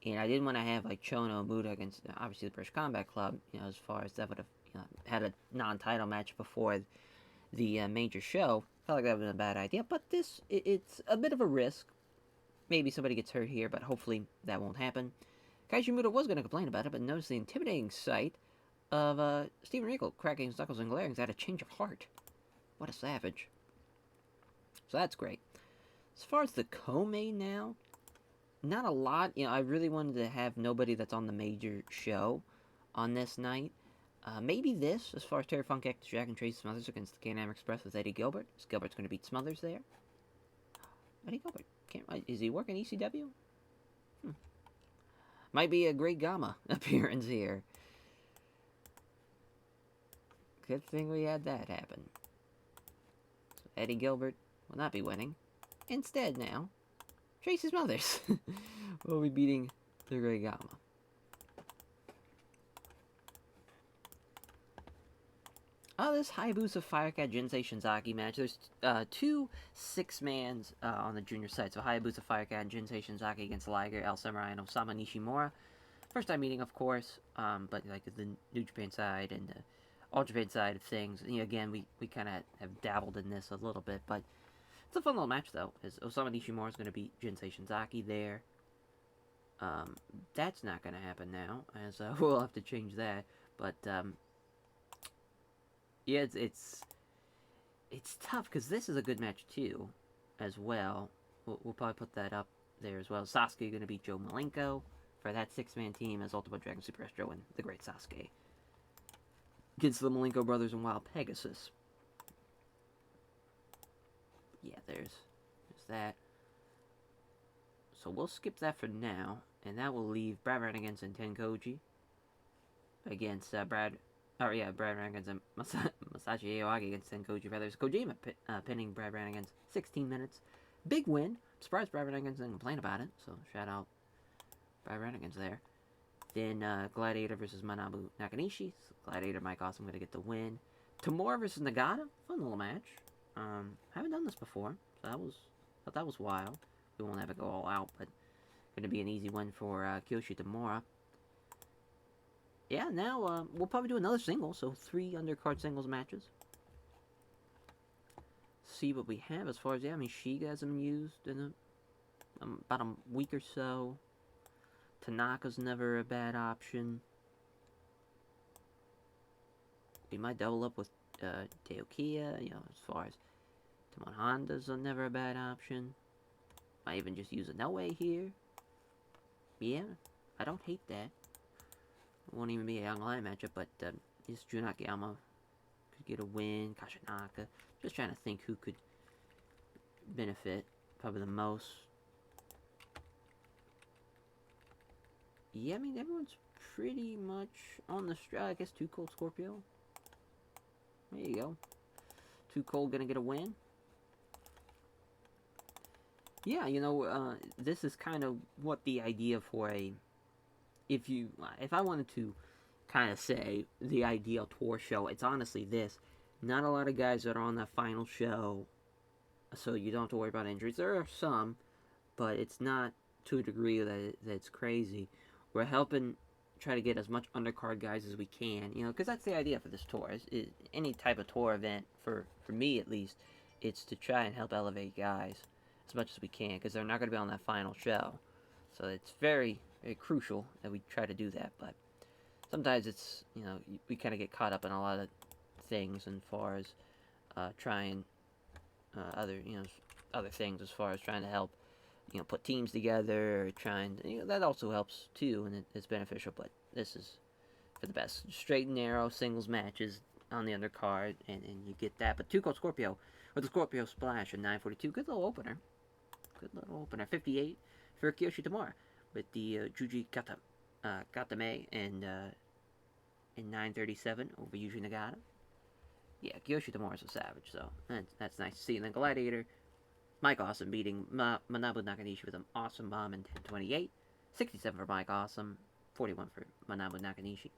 and I didn't want to have, like, Chono Muto against, obviously, the British Combat Club, as far as that would have, had a non-title match before the major show. Felt like that would have been a bad idea, but it's a bit of a risk. Maybe somebody gets hurt here, but hopefully that won't happen. Kaiji Muto was going to complain about it, but noticed the intimidating sight of Steven Regal cracking his knuckles and glaring at a change of heart. What a savage. So that's great. As far as the co-main now, not a lot. I really wanted to have nobody that's on the major show on this night. Maybe this, as far as Terry Funk, Cactus Jack, and Tracy Smothers against the Can-Am Express with Eddie Gilbert. Gilbert's going to beat Smothers there. Eddie Gilbert. Is he working ECW? Might be a great Gamma appearance here. Good thing we had that happen. So Eddie Gilbert will not be winning. Instead now, Tracy Smothers will be beating the Great Gamma. This Hayabusa Firecat Jinsei Shinzaki match. There's 2 6-mans on the junior side. So Hayabusa Firecat and Jinsei Shinzaki against Liger, El Samurai, and Osama Nishimura. First time meeting, of course, but like the New Japan side and the All Japan side of things. Again, we kind of have dabbled in this a little bit, but it's a fun little match, though. As Osama Nishimura is going to beat Jinsei Shinzaki there. That's not going to happen now, as we'll have to change that. But yeah, it's tough because this is a good match too, as well. We'll probably put that up there as well. Sasuke going to beat Joe Malenko for that 6-man team as Ultimate Dragon, Super Astro, and the Great Sasuke against the Malenko Brothers and Wild Pegasus. Yeah, there's that. So we'll skip that for now, and that will leave Brad Brannigan's and Tenkoji against Brad Brannigan's and Masashi Aoyagi against Tenkoji Brothers. Kojima pinning Brad Brannigan's 16 minutes. Big win. I'm surprised Brad Brannigan's didn't complain about it, so shout out Brad Brannigan's there. Then Gladiator versus Manabu Nakanishi. So Gladiator Mike Awesome going to get the win. Tamura versus Nagata. Fun little match. Haven't done this before, so thought that was wild. We won't have it go all out, but going to be an easy one for Kiyoshi Tamura. Yeah, now we'll probably do another single, so 3 undercard singles matches. See what we have as far as, yeah, I mean, Shiga hasn't been used in about a week or so. Tanaka's never a bad option. We might double up with Teokiya, you know, as far as Tamon Honda's never a bad option. Might even just use a Noe here. Yeah, I don't hate that. It won't even be a Young Lion matchup, but this Jun Akiyama could get a win. Kashinaka. Just trying to think who could benefit probably the most. Yeah, I mean, everyone's pretty much on the strike. I guess Too Cold Scorpio. There you go. Too Cold gonna get a win. Yeah, you know, this is kind of what the idea for a... If I wanted to kind of say the ideal tour show, it's honestly this. Not a lot of guys that are on that final show, so you don't have to worry about injuries. There are some, but it's not to a degree that it's crazy. We're helping try to get as much undercard guys as we can, you know, because that's the idea for this tour. Any type of tour event, for me at least, it's to try and help elevate guys as much as we can, because they're not going to be on that final show. So it's very, very crucial that we try to do that, but sometimes it's, you know, we kind of get caught up in a lot of things as far as trying other things as far as trying to help, you know, put teams together, or trying to, you know, that also helps too, and it's beneficial, but this is for the best. Straight and narrow singles matches on the undercard, and you get that. But Too Cold Scorpio with the Scorpio Splash at 9:42. Good little opener. 58 for Kiyoshi Tamura with the Juji Katame and in 9:37 over Yuji Nagata. Yeah, Kiyoshi Tamura's a savage, so that's nice to see. And then Gladiator, Mike Awesome beating Manabu Nakanishi with an awesome bomb in 10:28. 67 for Mike Awesome, 41 for Manabu Nakanishi.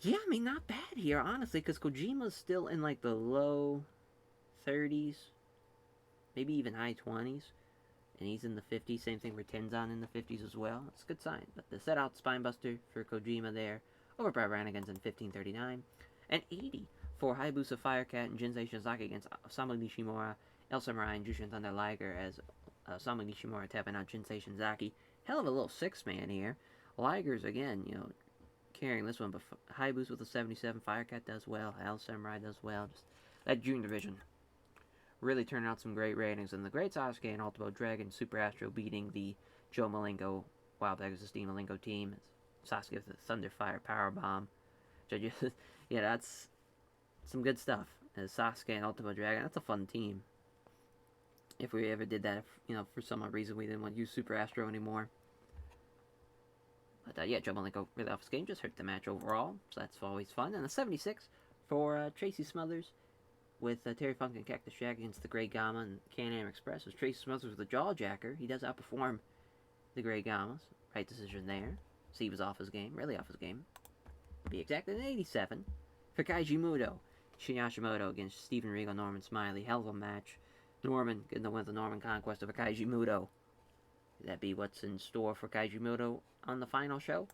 Yeah, I mean, not bad here, honestly, because Kojima's still in like the low 30s, maybe even high 20s, and he's in the 50s. Same thing for Tenzan in the 50s as well. It's a good sign. But the set out Spinebuster for Kojima there over Brad Brannigan's in 15:39, and 80 for Hayabusa Firecat and Jinsei Shinzaki against Osamu Nishimura, El Samurai, and Jushin Thunder Liger as Osamu Nishimura tapping out Jinsei Shinzaki. Hell of a little 6-man here. Liger's again, you know, carrying this one, but Hayabusa with a 77, Firecat does well, El Samurai does well. Just that junior division really turning out some great ratings. And the Great Sasuke and Ultimate Dragon Super Astro beating the Joe Malenko Wild Pegasus Team Malenko team. Sasuke with the Thunderfire Powerbomb. Yeah, that's some good stuff. As Sasuke and Ultimate Dragon, that's a fun team. If we ever did that, you know, for some odd reason we didn't want to use Super Astro anymore. But yeah, Joe Malenko really off his game, just hurt the match overall, so that's always fun. And a 76 for Tracy Smothers with Terry Funk and Cactus Jack against the Grey Gamma and Can-Am Express. As Tracy Smothers with the Jawjacker, he does outperform the Grey Gammas. Right decision there. So he was off his game, really off his game. To be exact, an 87 for Kaiji Muto. Shin Hashimoto against Steven Regal, Norman Smiley. Hell of a match. Norman getting the win with the Norman Conquest over Kaiji Muto. Could that be what's in store for Kaiji Muto on the final show?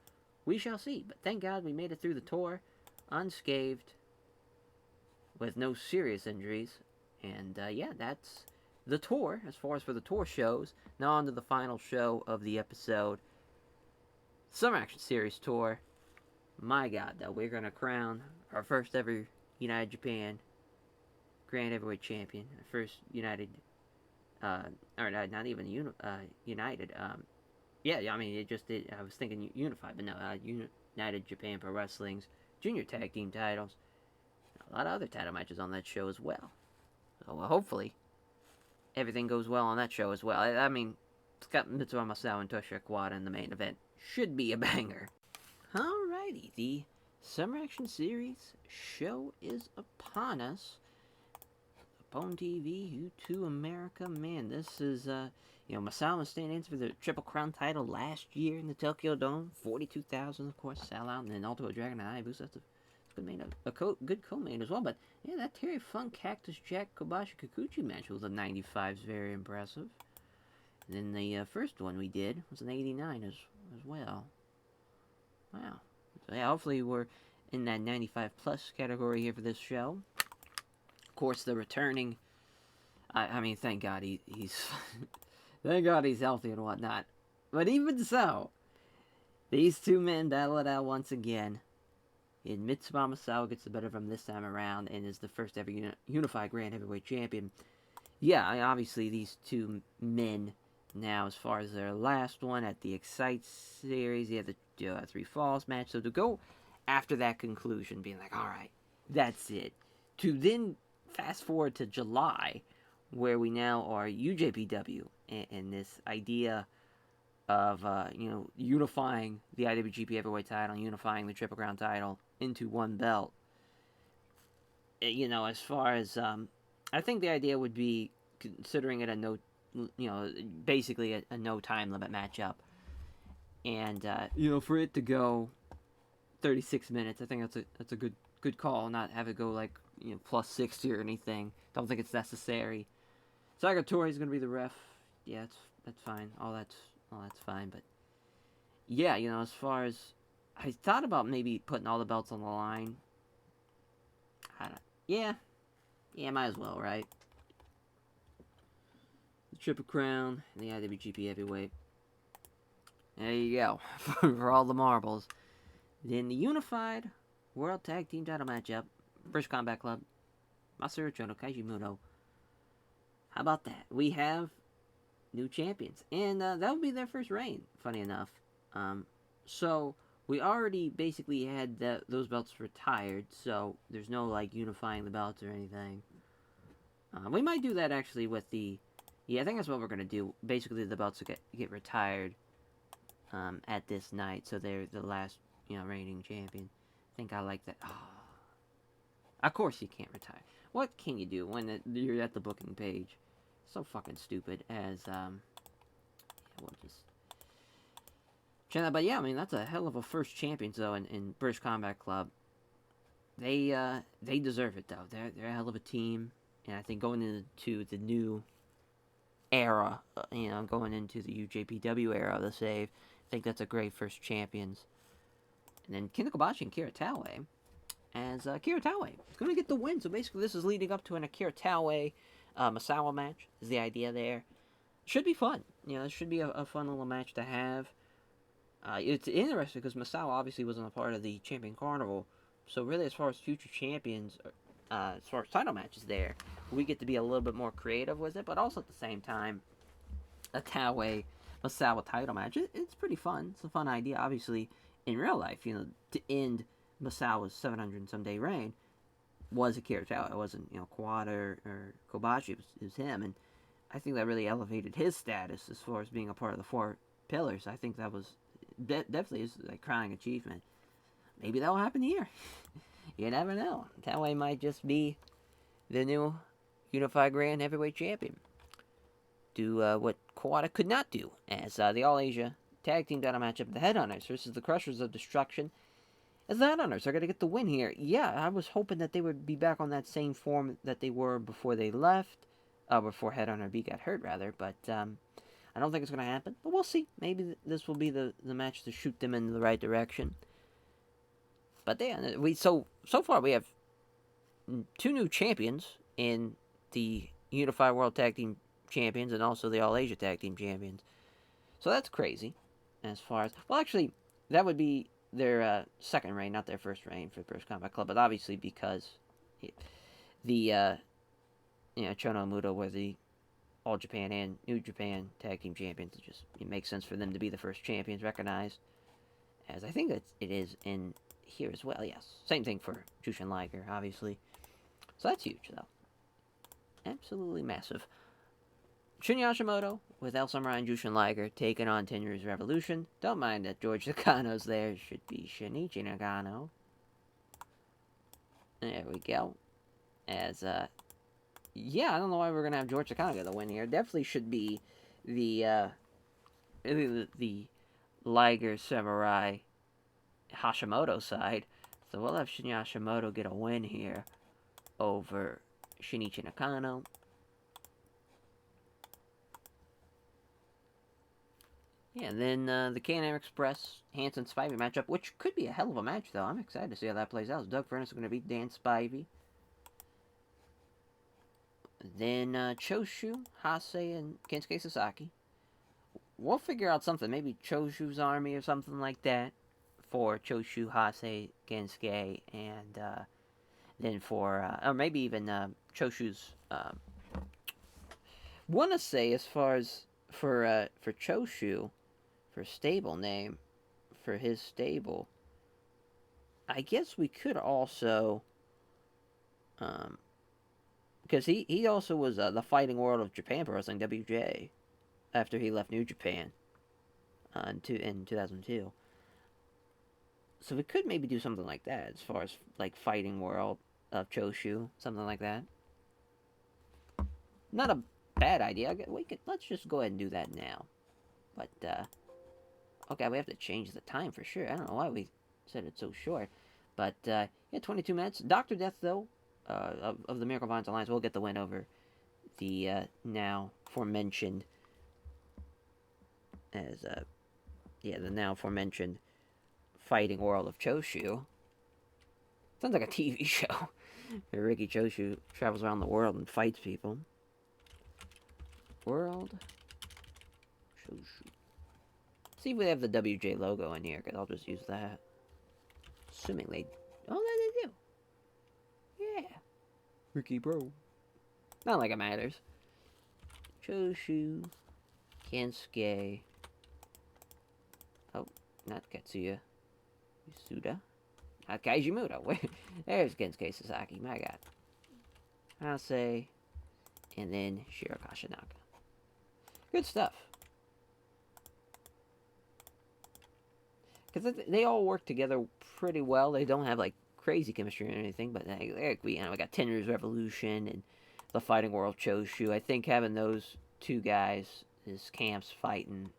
We shall see. But thank God we made it through the tour unscathed, with no serious injuries. And yeah, that's the tour as far as for the tour shows. Now on to the final show of the episode. Summer Action Series Tour. My God, though, we're going to crown our first ever United Japan Grand Heavyweight Champion. First United, or not even United, Yeah, I mean, I was thinking Unified, but no, United Japan Pro Wrestling's junior tag team titles. A lot of other title matches on that show as well. So hopefully everything goes well on that show as well. I mean, it's got Mitsuha Masao and Toshiro Kawada in the main event. Should be a banger. Alrighty, the Summer Action Series show is upon us. Bone TV, U2 America, man, this is, Masao was standing in for the Triple Crown title last year in the Tokyo Dome. 42,000, of course, sellout, and then Ultimo Dragon and Hayabusa. That's a good main, good co-main as well. But, yeah, that Terry Funk, Cactus Jack, Kobashi, Kikuchi match was a 95 is very impressive. And then the first one we did was an 89 as well. Wow. So, yeah, hopefully we're in that 95 plus category here for this show. Of course, the returning. I mean, thank God he's thank God he's healthy and whatnot. But even so, these two men battle it out once again. And Mitsuha Masao gets the better of him this time around and is the first ever unified Grand Heavyweight Champion. Yeah, I mean, obviously these two men now, as far as their last one at the Excite series, you have the 3 Falls match. So to go after that conclusion, being like, all right, that's it. To then fast forward to July, where we now are UJPW, and this idea of unifying the IWGP Heavyweight title, unifying the Triple Crown title into one belt. As far as I think the idea would be considering it a no, basically a no time limit matchup, and for it to go 36 minutes, I think that's a good call. Not have it go like plus 60 or anything. Don't think it's necessary. Sagatori's gonna be the ref. Yeah, that's fine. All that's fine. But yeah, as far as I thought about maybe putting all the belts on the line. Yeah, might as well, right? The Triple Crown and the IWGP Heavyweight. There you go for all the marbles. Then the Unified World Tag Team Title matchup: British Combat Club, Masaru Chono, Kaiji Muto. How about that? We have new champions, and that would be their first reign. Funny enough, so we already basically had those belts retired, so there's no like unifying the belts or anything. We might do that actually with the. Yeah, I think that's what we're gonna do. Basically, the belts will get retired at this night, so they're the last reigning champion. I think I like that. Oh. Of course, you can't retire. What can you do when you're at the booking page? So fucking stupid. As we'll just. But yeah, I mean that's a hell of a first champions though in British Combat Club. They deserve it though. They're a hell of a team, and I think going into the new era, going into the UJPW era of the save, I think that's a great first champions. And then Kenta Kobashi and Kira Taue, as Kira Taue is going to get the win. So basically, this is leading up to an Akira Taue Masawa match. Is the idea there? Should be fun. It should be a fun little match to have. It's interesting because Masawa obviously wasn't a part of the Champion Carnival. So really, as far as future champions, as far as title matches there, we get to be a little bit more creative with it. But also at the same time, a Taue Masawa title match, it's pretty fun. It's a fun idea. Obviously, in real life, to end Masawa's 700 and some day reign was Akira Taue. It wasn't, Kawada or Kobashi. It was him. And I think that really elevated his status as far as being a part of the 4 pillars. I think that was definitely his crowning achievement. Maybe that will happen here. You never know. Taue might just be the new Unified Grand Heavyweight Champion. Do what Kawada could not do as the All Asia Tag Team title matchup, the Headhunters versus the Crushers of Destruction. As the Headhunters are going to get the win here. Yeah, I was hoping that they would be back on that same form that they were before they left. Before Headhunter B got hurt, rather. But I don't think it's going to happen. But we'll see. Maybe this will be the match to shoot them in the right direction. But yeah, so far we have 2 new champions in the Unified World Tag Team Champions and also the All Asia Tag Team Champions. So that's crazy. As far as actually, that would be their second reign, not their first reign for the British Combat Club. But obviously, because the Chono and Muto were the All Japan and New Japan Tag Team Champions. It makes sense for them to be the first champions recognized, as I think that it is in here as well. Yes, same thing for Jushin Liger, obviously. So that's huge, though. Absolutely massive. Shinya Hashimoto with El Samurai and Jushin Liger taking on 10 Years Revolution. Don't mind that George Nakano's there. It should be Shinichi Nakano. There we go. As, yeah, I don't know why we're going to have George Nakano get the win here. Definitely should be the Liger Samurai Hashimoto side. So we'll have Shinya Hashimoto get a win here over Shinichi Nakano. Yeah, and then the Can-Am Express Hanson Spivey matchup, which could be a hell of a match, though. I'm excited to see how that plays out. Doug Furnas is going to beat Dan Spivey. Then Choshu, Hase, and Kensuke Sasaki. We'll figure out something. Maybe Choshu's army or something like that for Choshu, Hase, Kensuke, and then for, or maybe even Choshu's. Want to say as far as for Choshu, for stable name, for his stable, I guess we could also, because he also was the Fighting World of Japan Pro Wrestling, WJ, after he left New Japan in 2002. So we could maybe do something like that as far as like Fighting World of Choshu, something like that. Not a bad idea. Let's just go ahead and do that now. But okay, we have to change the time for sure. I don't know why we said it's so short. But yeah, 22 minutes. Dr. Death, though, of the Miracle Vines Alliance, will get the win over the now aforementioned Fighting World of Choshu. Sounds like a TV show. Where Ricky Choshu travels around the world and fights people. World Choshu. See if we have the WJ logo in here, because I'll just use that. Assuming they... Oh, they do. Yeah. Ricky bro. Not like it matters. Choshu. Kensuke. Oh, not Katsuya. Yasuda. Not Kaijimuto. Wait, there's Kensuke Sasaki. My god. Hase. And then Shiro Kashinaka. Good stuff. Because they all work together pretty well. They don't have like crazy chemistry or anything, but we got 10 Years Revolution and the Fighting World Choshu. I think having those two guys, his camps fighting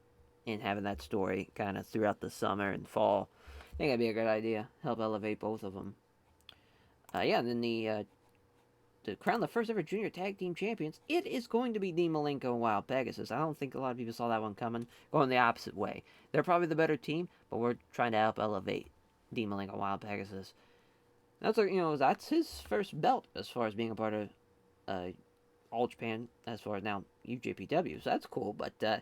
and having that story kind of throughout the summer and fall, I think that'd be a good idea. Help elevate both of them. Yeah, and then to crown the first ever junior tag team champions, it is going to be Dean Malenko and Wild Pegasus. I don't think a lot of people saw that one coming. Going the opposite way. They're probably the better team, but we're trying to help elevate Dean Malenko and Wild Pegasus. That's his first belt as far as being a part of All Japan, as far as now UJPW. So that's cool. But I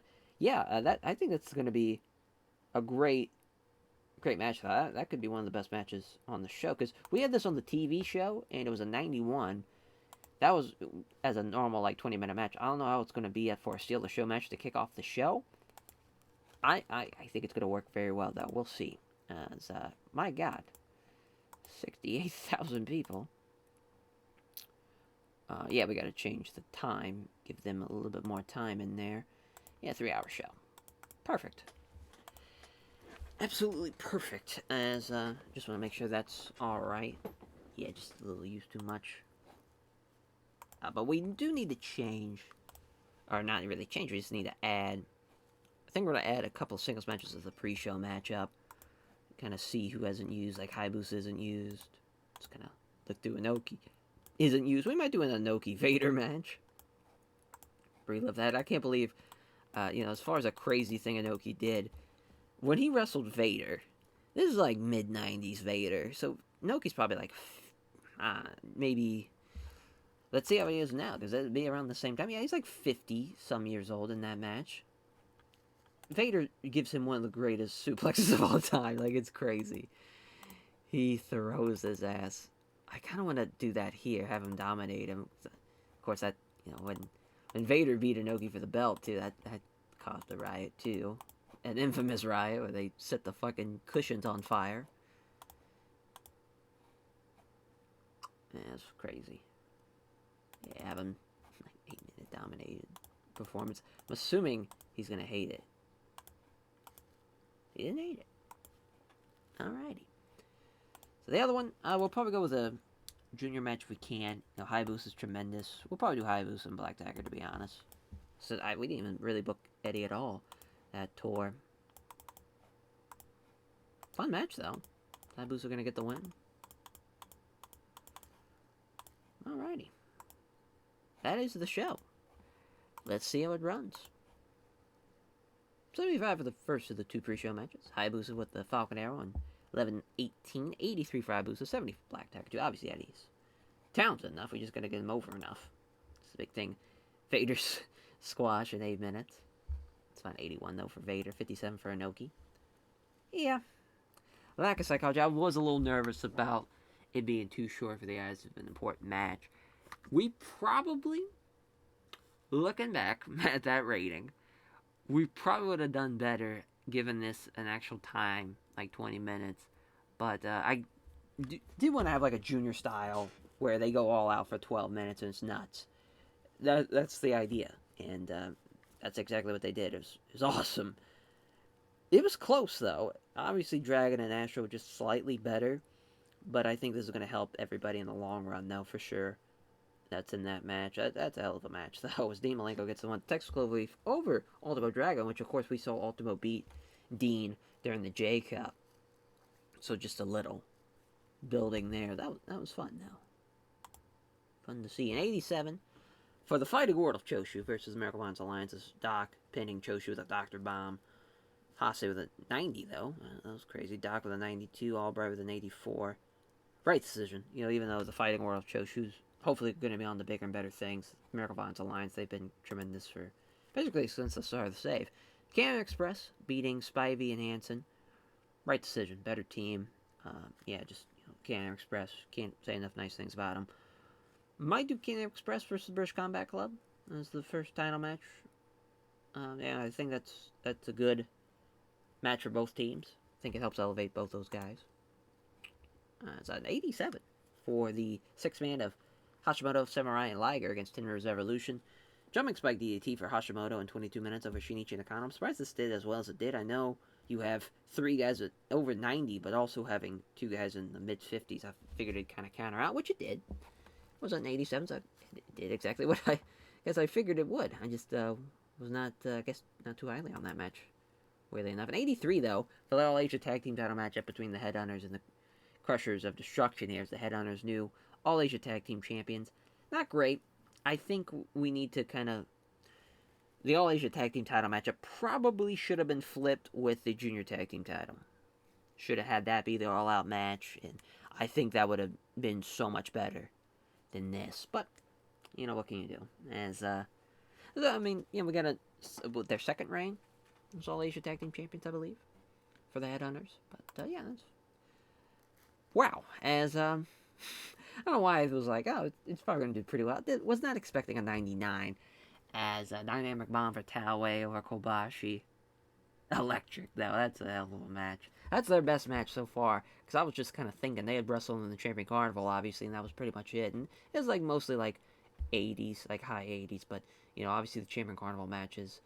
think that's going to be a great match. That could be one of the best matches on the show, because we had this on the TV show and it was a 91. That was as a normal, like, 20-minute match. I don't know how it's going to be for a Steal the Show match to kick off the show. I think it's going to work very well, though. We'll see. My God. 68,000 people. Yeah, we got to change the time. Give them a little bit more time in there. Yeah, 3-hour show. Perfect. Absolutely perfect. Just want to make sure that's alright. Yeah, just a little used too much. But we do need to change, or not really change, we just need to add, I think we're going to add a couple of singles matches as the pre-show matchup, kind of see who hasn't used, like Hayabusa isn't used, just kind of look through Inoki isn't used. We might do an Inoki Vader match, relive that. I can't believe, as far as a crazy thing Inoki did, when he wrestled Vader, this is like mid-90s Vader, so Inoki's probably like, maybe... Let's see how he is now, because that'd be around the same time. Yeah, he's like 50-some years old in that match. Vader gives him one of the greatest suplexes of all time. Like, it's crazy. He throws his ass. I kind of want to do that here, have him dominate him. Of course, that, And Vader beat Inoki for the belt, too. That caused a riot, too. An infamous riot where they set the fucking cushions on fire. Yeah, it's crazy. Yeah, having like 8-minute dominated performance. I'm assuming he's gonna hate it. He didn't hate it. Alrighty. So the other one, we'll probably go with a junior match if we can. You know, Hayabusa is tremendous. We'll probably do Hayabusa and Black Dagger, to be honest. So we didn't even really book Eddie at all that tour. Fun match though. Hayabusa gonna get the win. Alrighty. That is the show. Let's see how it runs. 75 for the first of the two pre-show matches. Hayabusa with the Falcon Arrow on 11-18. 83 for Hayabusa. 70 for Black Dagger 2. Obviously Eddie's talented enough. We just gotta get him over enough. It's a big thing. Vader's squash in 8 minutes. It's fine. 81 though for Vader. 57 for Inoki. Yeah. Lack of psychology. I was a little nervous about it being too short for the guys of an important match. We probably, looking back at that rating, we probably would have done better given this an actual time, like 20 minutes. But I do want to have like a junior style where they go all out for 12 minutes and it's nuts. That's the idea. And that's exactly what they did. It was awesome. It was close, though. Obviously, Dragon and Astro were just slightly better. But I think this is going to help everybody in the long run, though, for sure. That's in that match. That's a hell of a match, though, as Dean Malenko gets the one technical relief over Ultimo Dragon, which, of course, we saw Ultimo beat Dean during the J Cup. So just a little building there. That was fun, though. Fun to see. In 87, for the Fighting World of Choshu versus American Alliance Alliance's Doc pinning Choshu with a Dr. Bomb. Hase with a 90, though. That was crazy. Doc with a 92. Albright with an 84. Right decision. You know, even though the Fighting World of Choshu's hopefully going to be on the bigger and better things. Miracle Violence Alliance, they've been tremendous for basically since the start of the save. Cannon Express beating Spivey and Hansen. Right decision. Better team. Yeah, just Cannon Express. Can't say enough nice things about them. Might do Cannon Express versus the British Combat Club as the first title match. Yeah, I think that's a good match for both teams. I think it helps elevate both those guys. It's an 87 for the 6-man of Hashimoto, Samurai, and Liger against Tenryu's Evolution. Jumping Spike DDT for Hashimoto in 22 minutes over Shinichi Nakano. I'm surprised this did as well as it did. I know you have 3 guys at over 90, but also having 2 guys in the mid-50s. I figured it'd kind of counter out, which it did. It was an 87, so it did exactly what I guess I figured it would. I just was not, I guess, not too highly on that match. Weirdly enough. An 83, though, for the All-Asia Tag Team title matchup between the Headhunters and the Crushers of Destruction here as the Headhunters new All-Asia Tag Team Champions. Not great. I think we need to kind of... The All-Asia Tag Team title matchup probably should have been flipped with the Junior Tag Team title. Should have had that be the all-out match, and I think that would have been so much better than this. But, you know, what can you do? As, I mean, you know, we got their second reign. It was All-Asia Tag Team Champions, I believe, for the Headhunters. But, yeah, that's... Wow. As, I don't know why it was like, oh, it's probably going to do pretty well. I was not expecting a 99 as a Dynamic Bomb for Taue or Kobashi. Electric, though. That's a hell of a match. That's their best match so far. Because I was just kind of thinking they had wrestled in the Champion Carnival, obviously, and that was pretty much it. And it was like mostly like 80s, like high 80s. But, you know, obviously the Champion Carnival matches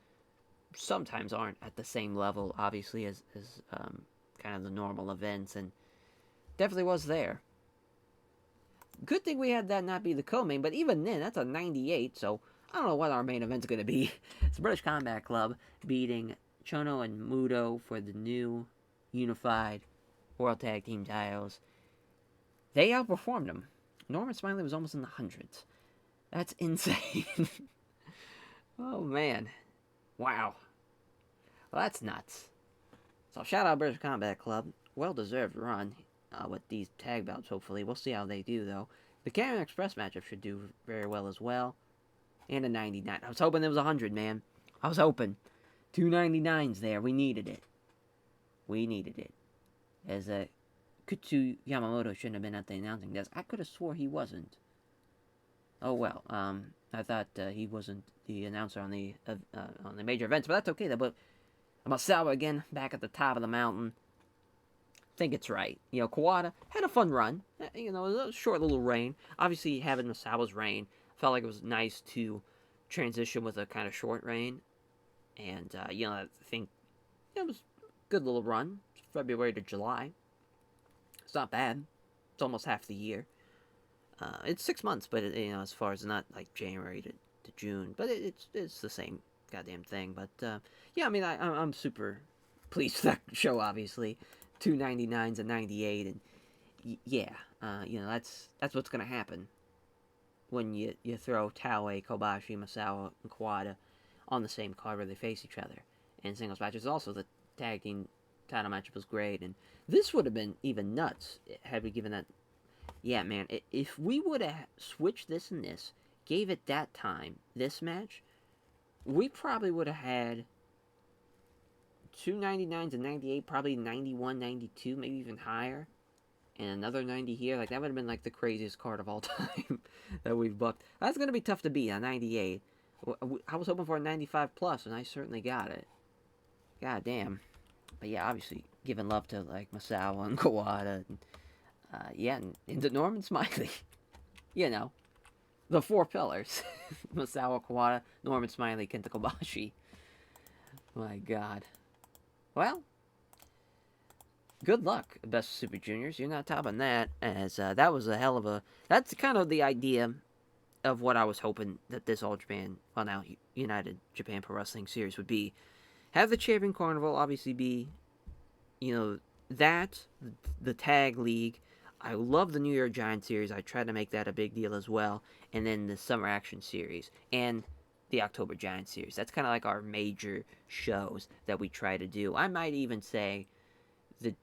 sometimes aren't at the same level, obviously, as kind of the normal events. And definitely was there. Good thing we had that not be the co-main, but even then, that's a 98, so I don't know what our main event's going to be. It's the British Combat Club beating Chono and Muto for the new unified World Tag Team titles. They outperformed them. Norman Smiley was almost in the hundreds. That's insane. Oh, man. Wow. Well, that's nuts. So, shout out British Combat Club. Well-deserved run. With these tag belts, hopefully. We'll see how they do, though. The Canyon Express matchup should do very well as well. And a 99. I was hoping there was 100, man. I was hoping. 2 99s there. We needed it. We needed it. As Kutsu Yamamoto shouldn't have been at the announcing desk. I could have swore he wasn't. Oh, well. I thought he wasn't the announcer on the major events, but that's okay. Though. But Masawa again, back at the top of the mountain. Think it's right. Kawada had a fun run. It was a short little reign. Obviously, having Masawa's reign felt like it was nice to transition with a kind of short reign. And, I think it was a good little run. February to July. It's not bad. It's almost half the year. It's 6 months, but, as far as not like January to June. But it's the same goddamn thing. But, yeah, I mean, I'm super pleased with that show, obviously. 299s and 98, and yeah, that's what's gonna happen when you throw Taue, Kobashi, Masawa, and Kawada on the same card where they face each other. And singles matches also, the tag team title matchup was great, and this would have been even nuts had we given that. Yeah, man, if we would have switched this and this, gave it that time, this match, we probably would have had 299s and 98, probably 91, 92, maybe even higher, and another 90 here. Like, that would have been like the craziest card of all time that we've booked. That's going to be tough to beat on 98. I was hoping for a 95 plus, and I certainly got it. God damn. But yeah, obviously, giving love to like Masawa and Kawada. And, yeah, and to Norman Smiley. The four pillars. Masawa, Kawada, Norman Smiley, Kenta Kobashi. My god. Well, good luck, Best of Super Juniors. You're not topping that, as that was a hell of a... That's kind of the idea of what I was hoping that this All Japan, well now, United Japan Pro Wrestling Series would be. Have the Champion Carnival obviously be, that, the Tag League. I love the New Year Giant Series. I tried to make that a big deal as well. And then the Summer Action Series. And the October Giant Series. That's kind of like our major shows that we try to do. I might even say the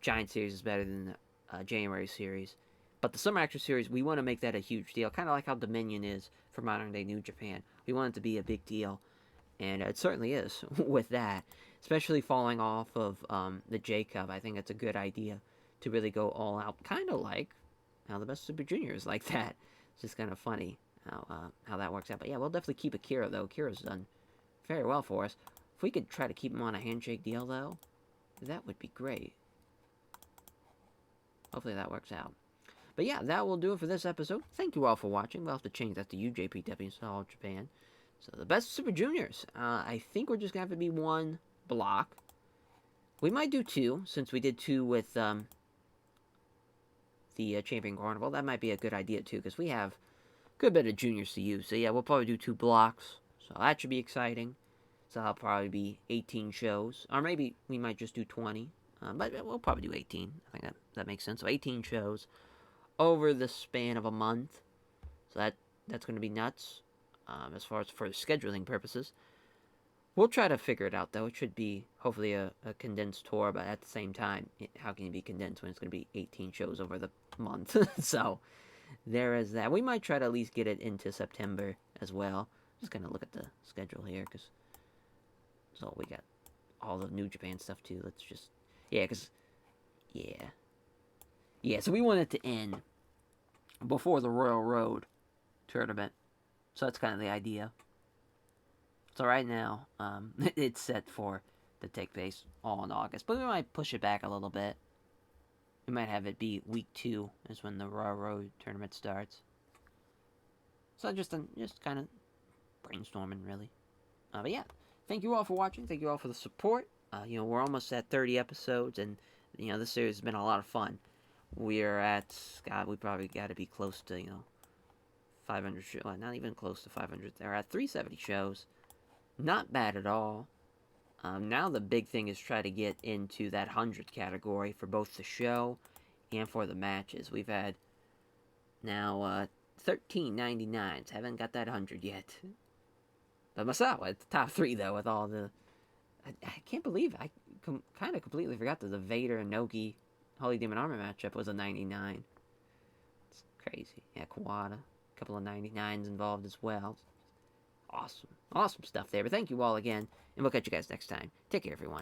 Giant Series is better than the January Series. But the Summer Action Series, we want to make that a huge deal. Kind of like how Dominion is for modern day New Japan. We want it to be a big deal. And it certainly is with that. Especially falling off of the J Cup. I think it's a good idea to really go all out. Kind of like how the Best Super Junior is like that. It's just kind of funny how that works out. But yeah, we'll definitely keep Akira, though. Akira's done very well for us. If we could try to keep him on a handshake deal, though, that would be great. Hopefully that works out. But yeah, that will do it for this episode. Thank you all for watching. We'll have to change that to UJPW All Japan. So the Best Super Juniors. I think we're just going to have to be one block. We might do two, since we did two with the Champion Carnival. That might be a good idea, too, because we have a good bit of juniors to use. So yeah, we'll probably do 2 blocks. So that should be exciting. So that'll probably be 18 shows. Or maybe we might just do 20. But we'll probably do 18. I think that makes sense. So 18 shows over the span of a month. So that's going to be nuts. As far as for scheduling purposes. We'll try to figure it out, though. It should be, hopefully, a condensed tour, but at the same time, how can it be condensed when it's going to be 18 shows over the month? So, there is that. We might try to at least get it into September as well. Just going to look at the schedule here, because... So, we got all the New Japan stuff, too. Let's just... Yeah, because... Yeah. Yeah, so we want it to end before the Royal Road tournament. So, that's kind of the idea. So right now, it's set for to take place all in August, but we might push it back a little bit. We might have it be week 2 is when the Raw Road tournament starts. So just kind of brainstorming, really. But yeah, thank you all for watching. Thank you all for the support. We're almost at 30 episodes, and this series has been a lot of fun. We're at we probably got to be close to 500 shows. Well, not even close to 500. They're at 370 shows. Not bad at all. Now the big thing is try to get into that 100 category for both the show and for the matches. We've had now 13.99s. Haven't got that 100 yet. But Masawa at the top 3 though with all the... I can't believe it. I kind of completely forgot that the Vader and Inoki Holy Demon Armor matchup was a 99. It's crazy. Yeah, Kawada. A couple of 99s involved as well. Awesome stuff there. But thank you all again, and we'll catch you guys next time. Take care, everyone.